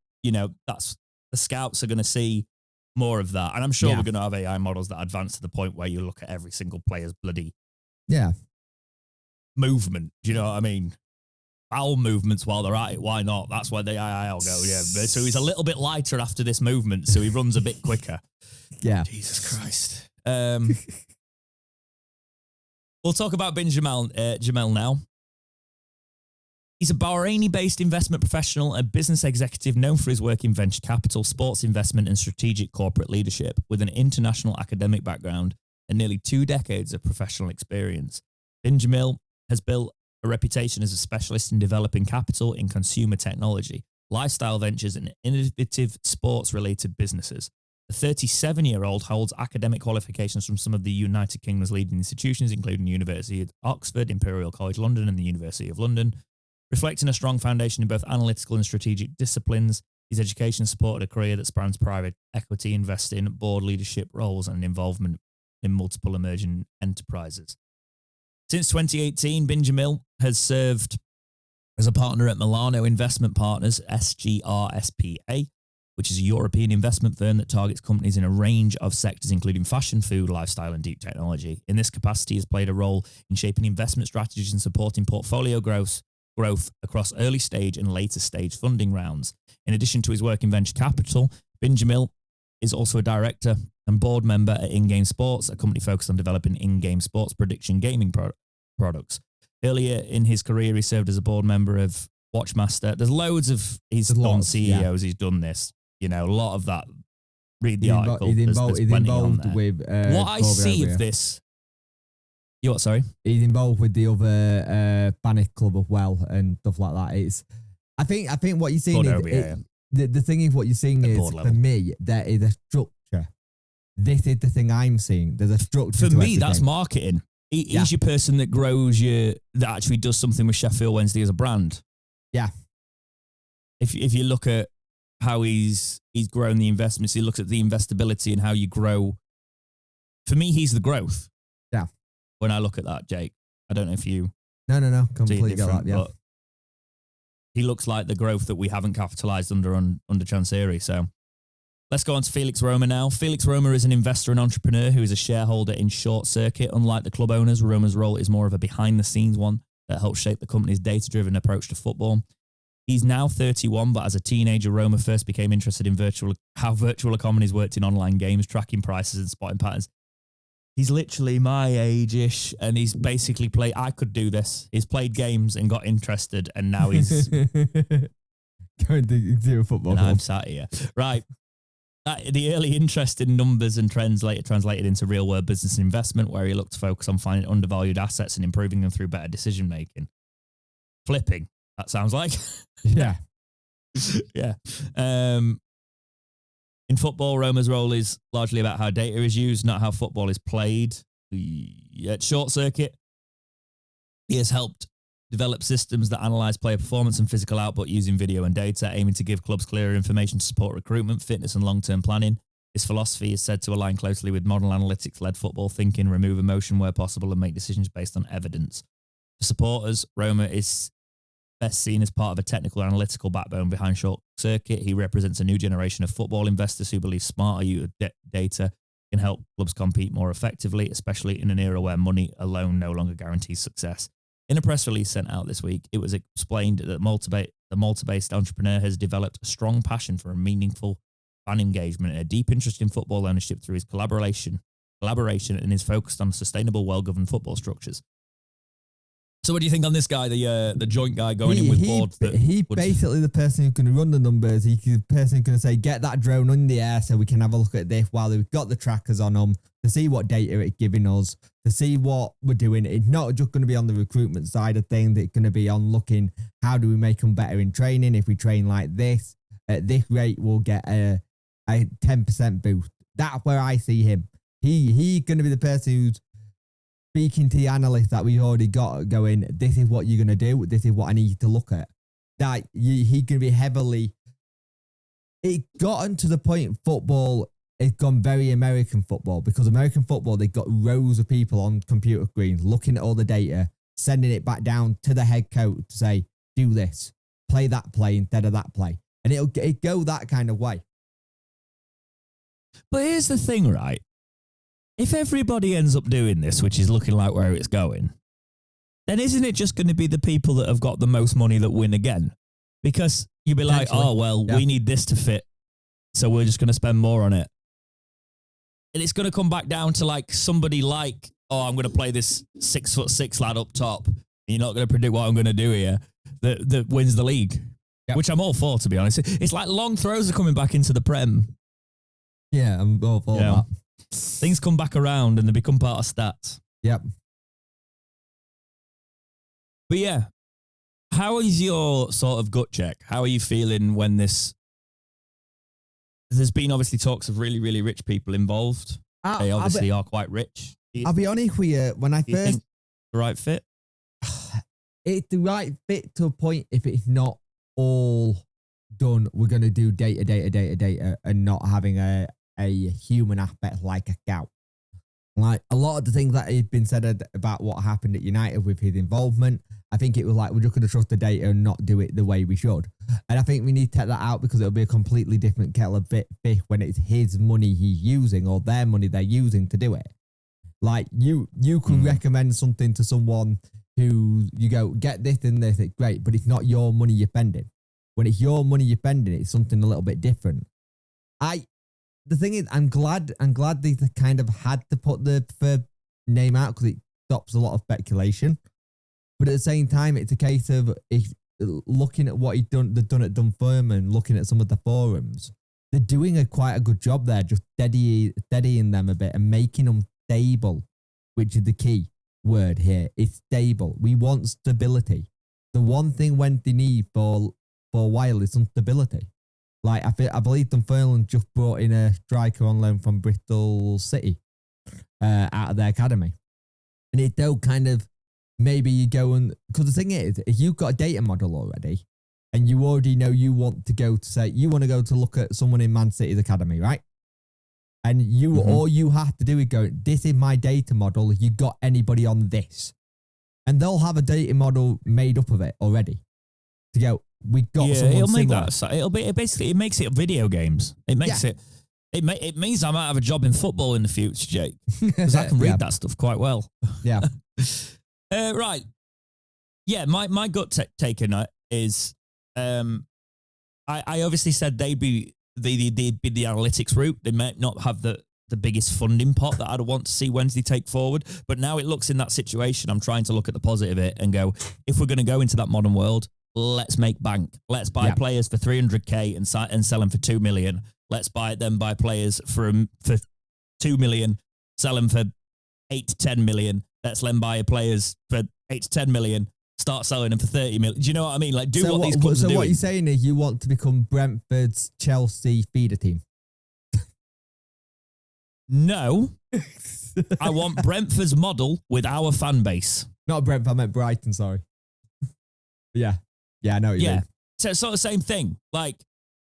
that's the scouts are going to see more of that. And I'm sure we're going to have AI models that advance to the point where you look at every single player's bloody movement. Do you know what I mean? Bowel movements while they're at it. Why not? That's where the AI will go. Yeah. So he's a little bit lighter after this movement. So he runs a bit quicker. Yeah. Jesus Christ. We'll talk about bin Jamel now. He's a Bahraini-based investment professional and business executive known for his work in venture capital, sports investment, and strategic corporate leadership, with an international academic background and nearly 2 decades of professional experience. Bin Jamil has built a reputation as a specialist in developing capital in consumer technology, lifestyle ventures, and innovative sports-related businesses. The 37-year-old holds academic qualifications from some of the United Kingdom's leading institutions, including the University of Oxford, Imperial College London, and the University of London. Reflecting a strong foundation in both analytical and strategic disciplines, his education supported a career that spans private equity investing, board leadership roles, and involvement in multiple emerging enterprises. Since 2018, Bin Jamil has served as a partner at Milano Investment Partners, SGRSPA, which is a European investment firm that targets companies in a range of sectors, including fashion, food, lifestyle, and deep technology. In this capacity, he has played a role in shaping investment strategies and supporting portfolio growth across early stage and later stage funding rounds. In addition to his work in venture capital, Bin Jamil is also a director and board member at In-Game Sports, a company focused on developing in-game sports prediction gaming products. Earlier in his career, he served as a board member of Watchmaster. There's loads of his non-CEOs. He's done this. You know, a lot of that. Read the article. He's involved with what I see of this. You what? Sorry, he's involved with the other Bannock Club as well and stuff like that. It's, I think what you're seeing is the thing is what you're seeing is for me there is a structure. This is the thing I'm seeing. There's a structure. For me, that's marketing. He's your person that grows that actually does something with Sheffield Wednesday as a brand. Yeah. If you look at how he's grown the investments, he looks at the investability and how you grow. For me, he's the growth. Yeah. When I look at that, Jake, I don't know if you... No, completely get that, yeah. But he looks like the growth that we haven't capitalised under Chansiri. So let's go on to Felix Roma now. Felix Roma is an investor and entrepreneur who is a shareholder in Short Circuit. Unlike the club owners, Roma's role is more of a behind-the-scenes one that helps shape the company's data-driven approach to football. He's now 31, but as a teenager, Roma first became interested in how virtual economies worked in online games, tracking prices and spotting patterns. He's literally my age-ish, and he's basically played... I could do this. He's played games and got interested, and now he's... going to do a football. And I'm sat here. Right. The early interest in numbers and trends later translated into real-world business and investment, where he looked to focus on finding undervalued assets and improving them through better decision-making. Flipping, that sounds like. Yeah. Yeah. In football, Roma's role is largely about how data is used, not how football is played. At Short Circuit, he has helped develop systems that analyse player performance and physical output using video and data, aiming to give clubs clearer information to support recruitment, fitness, and long-term planning. His philosophy is said to align closely with modern analytics-led football thinking, remove emotion where possible, and make decisions based on evidence. For supporters, Roma is best seen as part of a technical analytical backbone behind Short Circuit. He represents a new generation of football investors who believe smarter use of data can help clubs compete more effectively, especially in an era where money alone no longer guarantees success. In a press release sent out this week, it was explained that the Malta-based entrepreneur has developed a strong passion for a meaningful fan engagement and a deep interest in football ownership through his collaboration and is focused on sustainable, well-governed football structures. So what do you think on this guy, the joint guy going in with boards? He basically the person who's going to run the numbers. He's the person who's going to say, get that drone in the air so we can have a look at this while we've got the trackers on them to see what data it's giving us, to see what we're doing. It's not just going to be on the recruitment side of things. It's going to be on looking, how do we make them better in training? If we train like this, at this rate, we'll get a 10% boost. That's where I see him. He's going to be the person who's speaking to the analysts that we already got going, this is what you're going to do. This is what I need you to look at. That he's going to be heavily... It gotten to the point football, it's gone very American football, because American football, they've got rows of people on computer screens looking at all the data, sending it back down to the head coach to say, do this, play that play instead of that play. And it'll go that kind of way. But here's the thing, right? If everybody ends up doing this, which is looking like where it's going, then isn't it just going to be the people that have got the most money that win again? Because you'd be like, oh, well, we need this to fit, so we're just going to spend more on it. it's going to come back down to like somebody like, oh, I'm going to play this 6'6" lad up top. You're not going to predict what I'm going to do here. That wins the league, which I'm all for, to be honest. It's like long throws are coming back into the Prem. Yeah, I'm all for that. Things come back around and they become part of stats. Yep. But yeah, how is your sort of gut check? How are you feeling when this... There's been obviously talks of really, really rich people involved. They obviously are quite rich. I'll be honest with you, when I first... think the right fit? It's the right fit to a point. If it's not all done, we're going to do data, and not having a human aspect like a scout. Like a lot of the things that have been said about what happened at United with his involvement, I think it was like, we're just going to trust the data and not do it the way we should. And I think we need to take that out, because it'll be a completely different kettle of fish when it's his money he's using or their money they're using to do it. Like you could recommend something to someone who you go, get this and this, it's great, but it's not your money you're spending. When it's your money you're spending, it's something a little bit different. The thing is, I'm glad they kind of had to put the name out, because it stops a lot of speculation. But at the same time, it's a case of looking at what they've done at Dunfermline, looking at some of the forums, they're doing quite a good job there, just steadying them a bit and making them stable, which is the key word here. It's stable. We want stability. The one thing Wednesday need for a while is some stability. Like I believe Dunfermline just brought in a striker on loan from Bristol City out of their academy, and it don't kind of maybe you go and, because the thing is, if you've got a data model already and you already know you want to go to say you want to go to look at someone in Man City's academy, right? And all you have to do is go, this is my data model. You got anybody on this? And they'll have a data model made up of it already. To go, we got someone it'll make similar. that. It'll be basically, it makes it video games. It makes it. It means I might have a job in football in the future, Jake, because I can read that stuff quite well. Yeah. Right. Yeah. My gut take on it is, I obviously said they'd be the analytics route. They might not have the biggest funding pot that I'd want to see Wednesday take forward. But now it looks in that situation, I'm trying to look at the positive of it and go, if we're going to go into that modern world, let's make bank. Let's buy players for 300k and sell them for 2 million. Let's buy players for 2 million, sell them for 8 to 10 million. Let's then buy players for 8 to 10 million, start selling them for 30 million. Do you know what I mean? Like, these clubs are doing. So what you're saying is you want to become Brentford's Chelsea feeder team? No. I want Brentford's model with our fan base. Not Brentford, I meant Brighton, sorry. Yeah, I know what you mean. So it's sort of the same thing. Like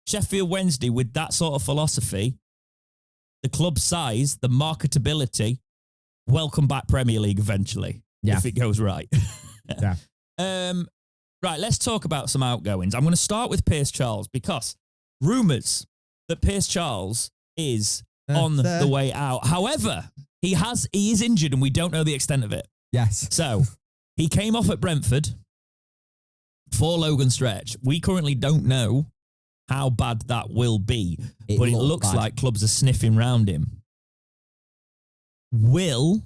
Sheffield Wednesday with that sort of philosophy, the club size, the marketability, welcome back Premier League eventually, if it goes right. Yeah. Right, let's talk about some outgoings. I'm going to start with Pierce Charles, because rumours that Pierce Charles is on the way out. However, he is injured and we don't know the extent of it. Yes. So he came off at Brentford for Logan Stretch. We currently don't know how bad that will be, but it looks like clubs are sniffing round him. Will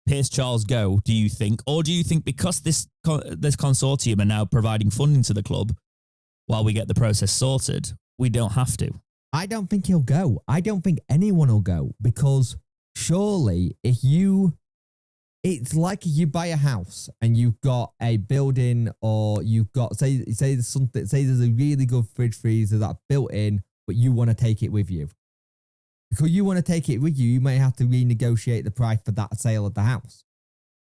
Pierce Charles go, do you think? Or do you think because this consortium are now providing funding to the club while we get the process sorted, we don't have to? I don't think he'll go. I don't think anyone will go, because surely it's like you buy a house and you've got a building, or you've got, say there's a really good fridge freezer that's built in, but you want to take it with you. Because you want to take it with you, you might have to renegotiate the price for that sale of the house.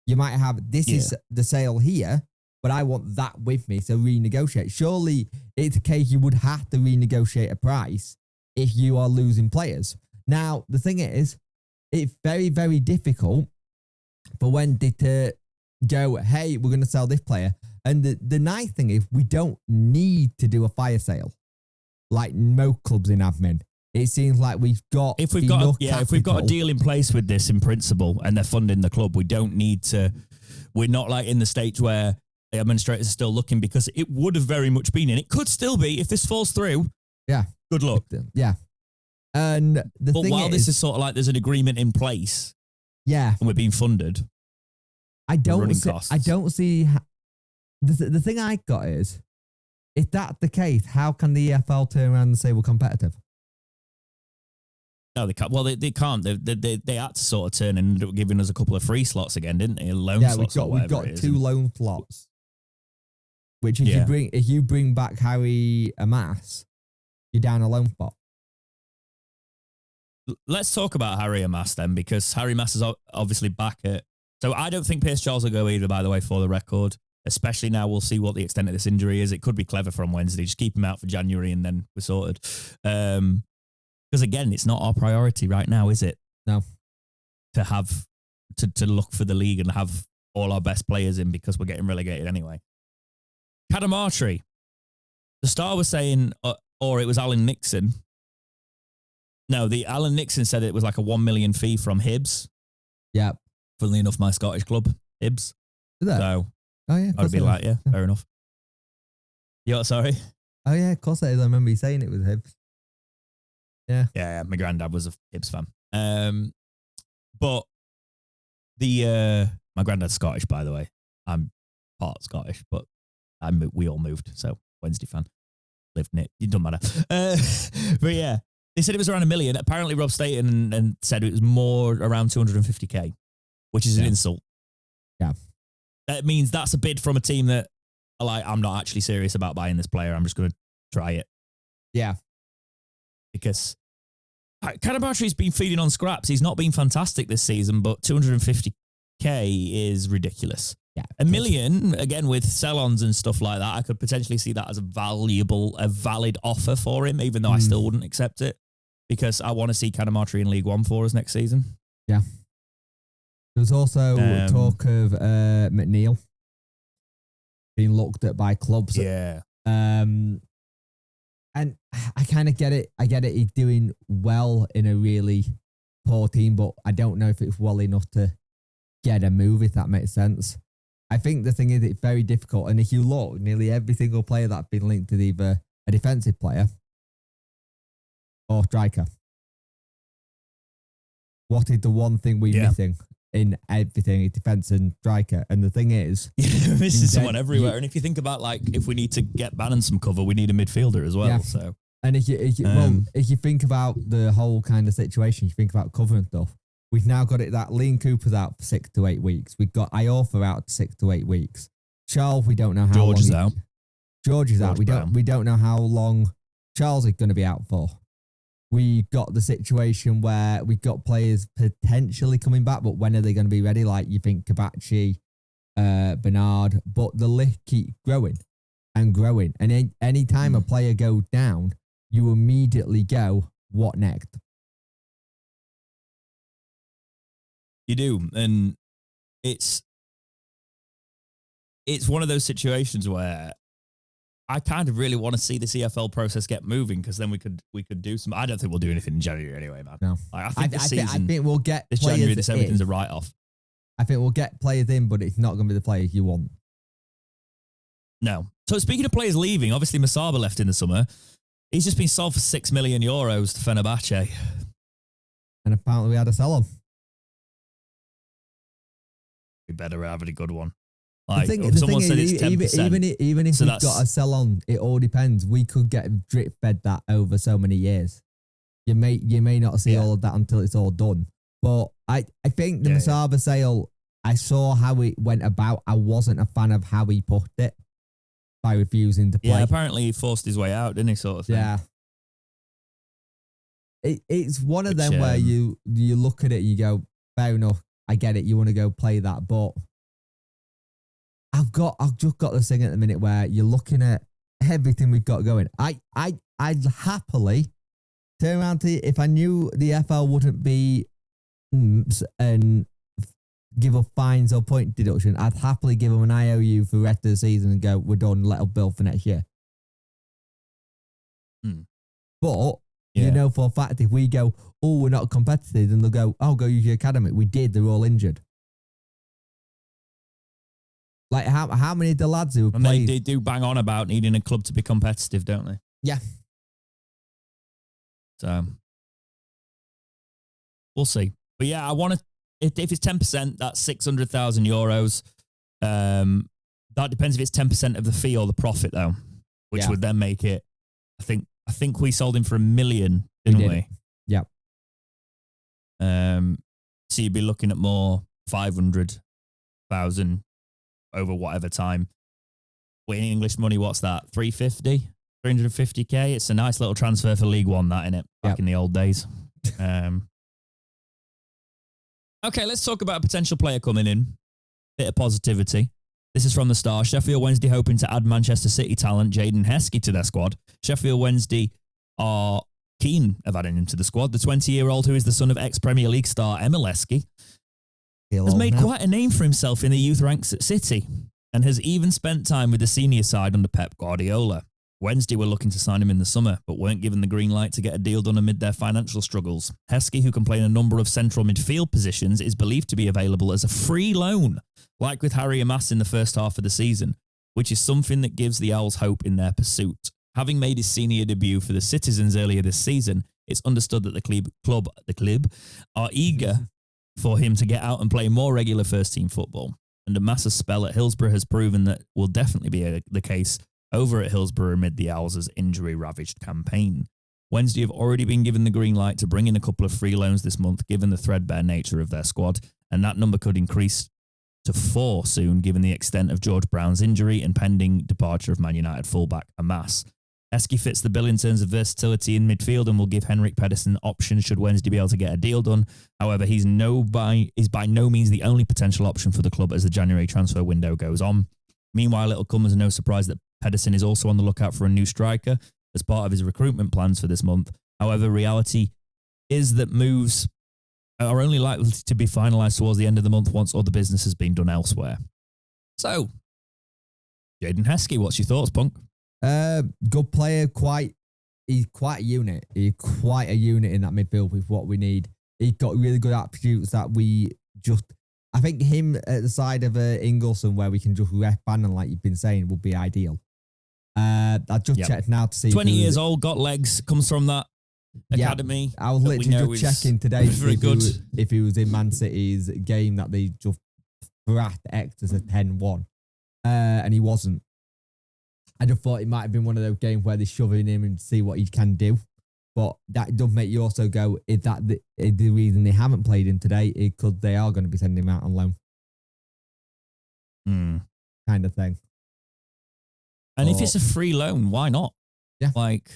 You might have, this is the sale here, but I want that with me, so renegotiate. Surely it's a case you would have to renegotiate a price if you are losing players. Now, the thing is, it's very, very difficult for Wendy to go, hey, we're going to sell this player. And the nice thing is, we don't need to do a fire sale like most clubs in admin. It seems like we've got if we've got a deal in place with this in principle and they're funding the club, we don't need to. We're not like in the stage where the administrators are still looking, because it would have very much been, and it could still be if this falls through. Yeah, good luck. Yeah, And the But thing while this is sort of like there's an agreement in place, yeah, and we're being funded, I don't running see. costs. I don't see. The thing I got is, if that's the case, how can the EFL turn around and say we're competitive? No, they can't. Well, they can't. They had to sort of turn and ended up giving us a couple of free slots again, didn't they? Loan Yeah, slots we've got 2 loan slots. Which if you bring back Harry Amas, you're down a loan spot. Let's talk about Harry Amas then, because Harry Amas is obviously back at. So I don't think Pierce Charles will go either, by the way, for the record. Especially now, we'll see what the extent of this injury is. It could be clever from Wednesday. Just keep him out for January and then we're sorted. Because again, it's not our priority right now, is it? No. To have to look for the league and have all our best players in because we're getting relegated anyway. Cadamartri. The Star was saying, or it was Alan Nixon. No, the Alan Nixon said it was like a 1 million fee from Hibs. Yeah. Funnily enough, my Scottish club, Hibs. Is that? So, oh yeah, I'd be like, yeah, fair enough. You what, sorry? Oh yeah, of course it is. I remember you saying it was Hibs. Yeah. Yeah, my granddad was a Hibs fan. But my granddad's Scottish, by the way. I'm part Scottish, but we all moved, so Wednesday fan. Lived in it. It doesn't matter. But yeah, they said it was around 1 million. Apparently, Rob Staten and said it was more around 250k, which is an insult. Yeah. That means that's a bid from a team that are like, I'm not actually serious about buying this player. I'm just going to try it. Yeah. Because Cadamartri's been feeding on scraps. He's not been fantastic this season, but 250k is ridiculous. Yeah. 1 million, again, with sell-ons and stuff like that, I could potentially see that as a valid offer for him, even though I still wouldn't accept it, because I want to see Cadamartri in League One for us next season. Yeah. There's also talk of McNeil being looked at by clubs. Yeah. And I kind of get it. I get it. He's doing well in a really poor team, but I don't know if it's well enough to get a move, if that makes sense. I think the thing is, it's very difficult. And if you look, nearly every single player that's been linked to either a defensive player or striker. What is the one thing we're missing in everything? Is defense and striker. And the thing is, we're missing someone everywhere. And if you think about, like, if we need to get Bannon some cover, we need a midfielder as well. Yeah. So, and if you think about the whole kind of situation, you think about cover and stuff. We've now got it that Liam Cooper's out for 6 to 8 weeks. We've got Iorfa out 6 to 8 weeks. Charles, we don't know how long. George is out. George is out. We don't know how long Charles is going to be out for. We got the situation where we've got players potentially coming back, but when are they going to be ready? Like you think Kabachi, Bernard, but the list keeps growing and growing. And any time a player goes down, you immediately go, what next? You do, and it's one of those situations where I kind of really want to see the CFL process get moving, because then we could do some. I don't think we'll do anything in January anyway, man. No, like, I think this season. I think we'll get this players January. This everything's a write off. I think we'll get players in, but it's not going to be the players you want. No. So speaking of players leaving, obviously Masaba left in the summer. He's just been sold for €6 million to Fenerbahce, and apparently we had a sell on. We better have a good one. Like, the if someone said it's 10%, even if so we've got a sell on, it all depends. We could get drip fed that over so many years. You may not see all of that until it's all done. But I think the Masaba sale, I saw how it went about. I wasn't a fan of how he put it by refusing to play. Yeah, apparently he forced his way out, didn't he, sort of thing? Yeah. It's one of them where you look at it and you go, fair enough, I get it, you want to go play that, but I've just got this thing at the minute where you're looking at everything we've got going. I'd happily turn around to, if I knew the FL wouldn't be and give up fines or point deduction, I'd happily give them an IOU for the rest of the season and go, we're done, let us build for next year. But you know for a fact, if we go, oh, we're not competitive, then they'll go, oh, go use your academy. We did, they're all injured. Like, how many of the lads who have played... They do bang on about needing a club to be competitive, don't they? Yeah. So, We'll see. But yeah, I want to. If it's 10%, that's 600,000 euros. That depends if it's 10% of the fee or the profit, though, which would then make it. I think we sold him for $1 million, didn't we? Yeah. So you'd be looking at more 500,000 over whatever time. Well, in English money, what's that? 350K. It's a nice little transfer for League One, that, innit? Back in the old days. Okay, let's talk about a potential player coming in. Bit of positivity. This is from the Star. Sheffield Wednesday hoping to add Manchester City talent Jaden Heskey to their squad. Sheffield Wednesday are keen of adding him to the squad. The 20-year-old, who is the son of ex-Premier League star Emil Heskey, has made quite a name for himself in the youth ranks at City and has even spent time with the senior side under Pep Guardiola. Wednesday were looking to sign him in the summer, but weren't given the green light to get a deal done amid their financial struggles. Heskey, who can play in a number of central midfield positions, is believed to be available as a free loan, like with Harry Amas in the first half of the season, which is something that gives the Owls hope in their pursuit. Having made his senior debut for the Citizens earlier this season, it's understood that the club are eager for him to get out and play more regular first-team football. And Amas's spell at Hillsborough has proven that will definitely be the case over at Hillsborough amid the Owls' injury-ravaged campaign. Wednesday have already been given the green light to bring in a couple of free loans this month, given the threadbare nature of their squad, and that number could increase to 4 soon, given the extent of George Brown's injury and pending departure of Man United fullback Amas. Heskey fits the bill in terms of versatility in midfield and will give Henrik Pedersen options should Wednesday be able to get a deal done. However, he's by no means the only potential option for the club as the January transfer window goes on. Meanwhile, it'll come as no surprise that Pedersen is also on the lookout for a new striker as part of his recruitment plans for this month. However, reality is that moves are only likely to be finalised towards the end of the month once other business has been done elsewhere. So, Jaden Heskey, what's your thoughts, Punk? Good player, he's quite a unit. He's quite a unit in that midfield with what we need. He's got really good attributes that I think him at the side of Ingleson, where we can just ref Bannon, like you've been saying, would be ideal. I just checked now to see. 20 years old, got legs, comes from that academy. I was literally just checking today if he was in Man City's game that they just thrashed X as a 10-1. And he wasn't. I just thought it might have been one of those games where they're shoving him and see what he can do. But that does make you also go, is that the reason they haven't played him today? Because they are going to be sending him out on loan. Kind of thing. And if it's a free loan, why not? Yeah. Like,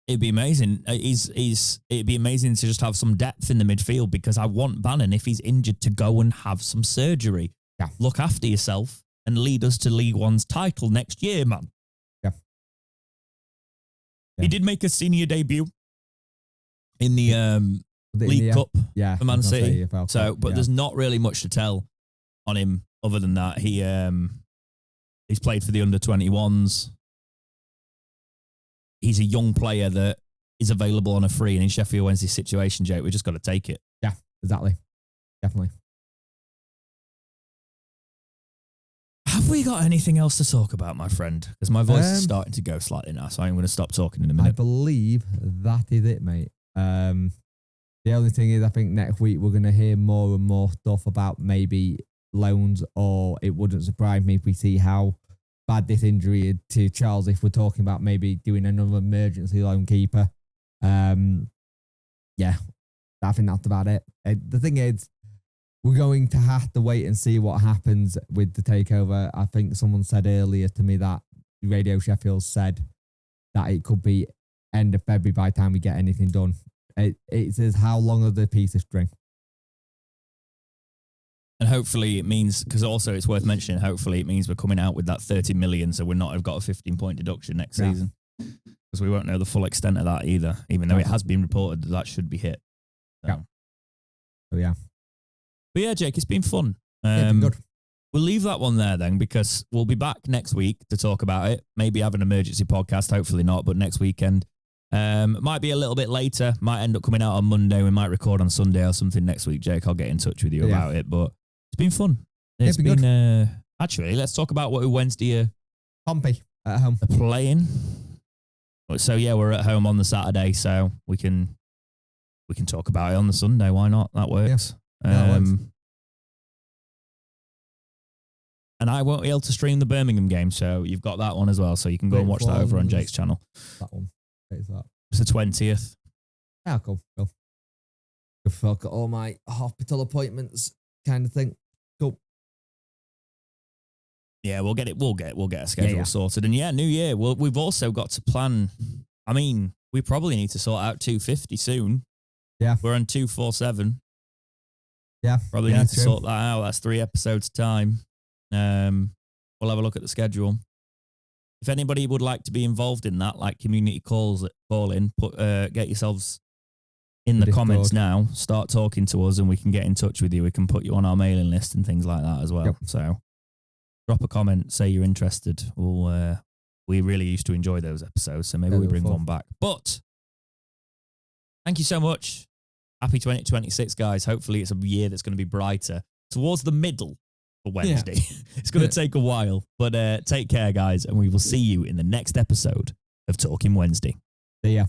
it'd be amazing. It'd be amazing to just have some depth in the midfield because I want Bannon, if he's injured, to go and have some surgery. Yeah. Look after yourself and lead us to League One's title next year, man. He did make a senior debut in the League Cup for Man City. But there's not really much to tell on him other than that. He's played for the under-21s. He's a young player that is available on a free, and in Sheffield Wednesday's situation, Jake, we just got to take it. Yeah, exactly. Definitely. Have we got anything else to talk about, my friend? Because my voice is starting to go slightly now, so I'm going to stop talking in a minute. I believe that is it, mate. The only thing is, I think next week we're going to hear more and more stuff about maybe loans, or it wouldn't surprise me if we see how bad this injury is to Charles, if we're talking about maybe doing another emergency loan keeper. I think that's about it. The thing is, we're going to have to wait and see what happens with the takeover. I think someone said earlier to me that Radio Sheffield said that it could be end of February by the time we get anything done. It says how long are the piece of string? And hopefully it means, because also it's worth mentioning, hopefully it means we're coming out with that 30 million, so we're not have got a 15-point deduction next season. Because we won't know the full extent of that either, even though it has been reported that should be hit. So. Yeah. But yeah, Jake, it's been fun. Good. We'll leave that one there then, because we'll be back next week to talk about it. Maybe have an emergency podcast, hopefully not, but next weekend. Might be a little bit later, might end up coming out on Monday. We might record on Sunday or something next week, Jake. I'll get in touch with you about it, but it's been fun. It's been actually, let's talk about what Wednesday are Pompey at home playing. So yeah, we're at home on the Saturday, so we can we can talk about it on the Sunday. Why not? That works. Yeah, that works. And I won't be able to stream the Birmingham game, so you've got that one as well. So you can go and watch that over on Jake's channel. That one. What is that? It's the 20th. Yeah, cool. I've got all my hospital appointments kind of thing. Cool. Yeah, we'll get a schedule sorted. And New Year. Well, we've also got to plan. I mean, we probably need to sort out 250 soon. Yeah. We're on 247. Yeah. Probably need to sort that out. That's 3 episodes time. We'll have a look at the schedule. If anybody would like to be involved in that, like community call in, get yourselves in the comments now. Start talking to us, and we can get in touch with you. We can put you on our mailing list and things like that as well. Yep. So, drop a comment, say you're interested. We really used to enjoy those episodes, so maybe we bring one back. But thank you so much. Happy 2026, guys. Hopefully, it's a year that's going to be brighter towards the middle. For Wednesday. Yeah. It's going to take a while, but take care, guys, and we will see you in the next episode of Talking Wednesday. See ya.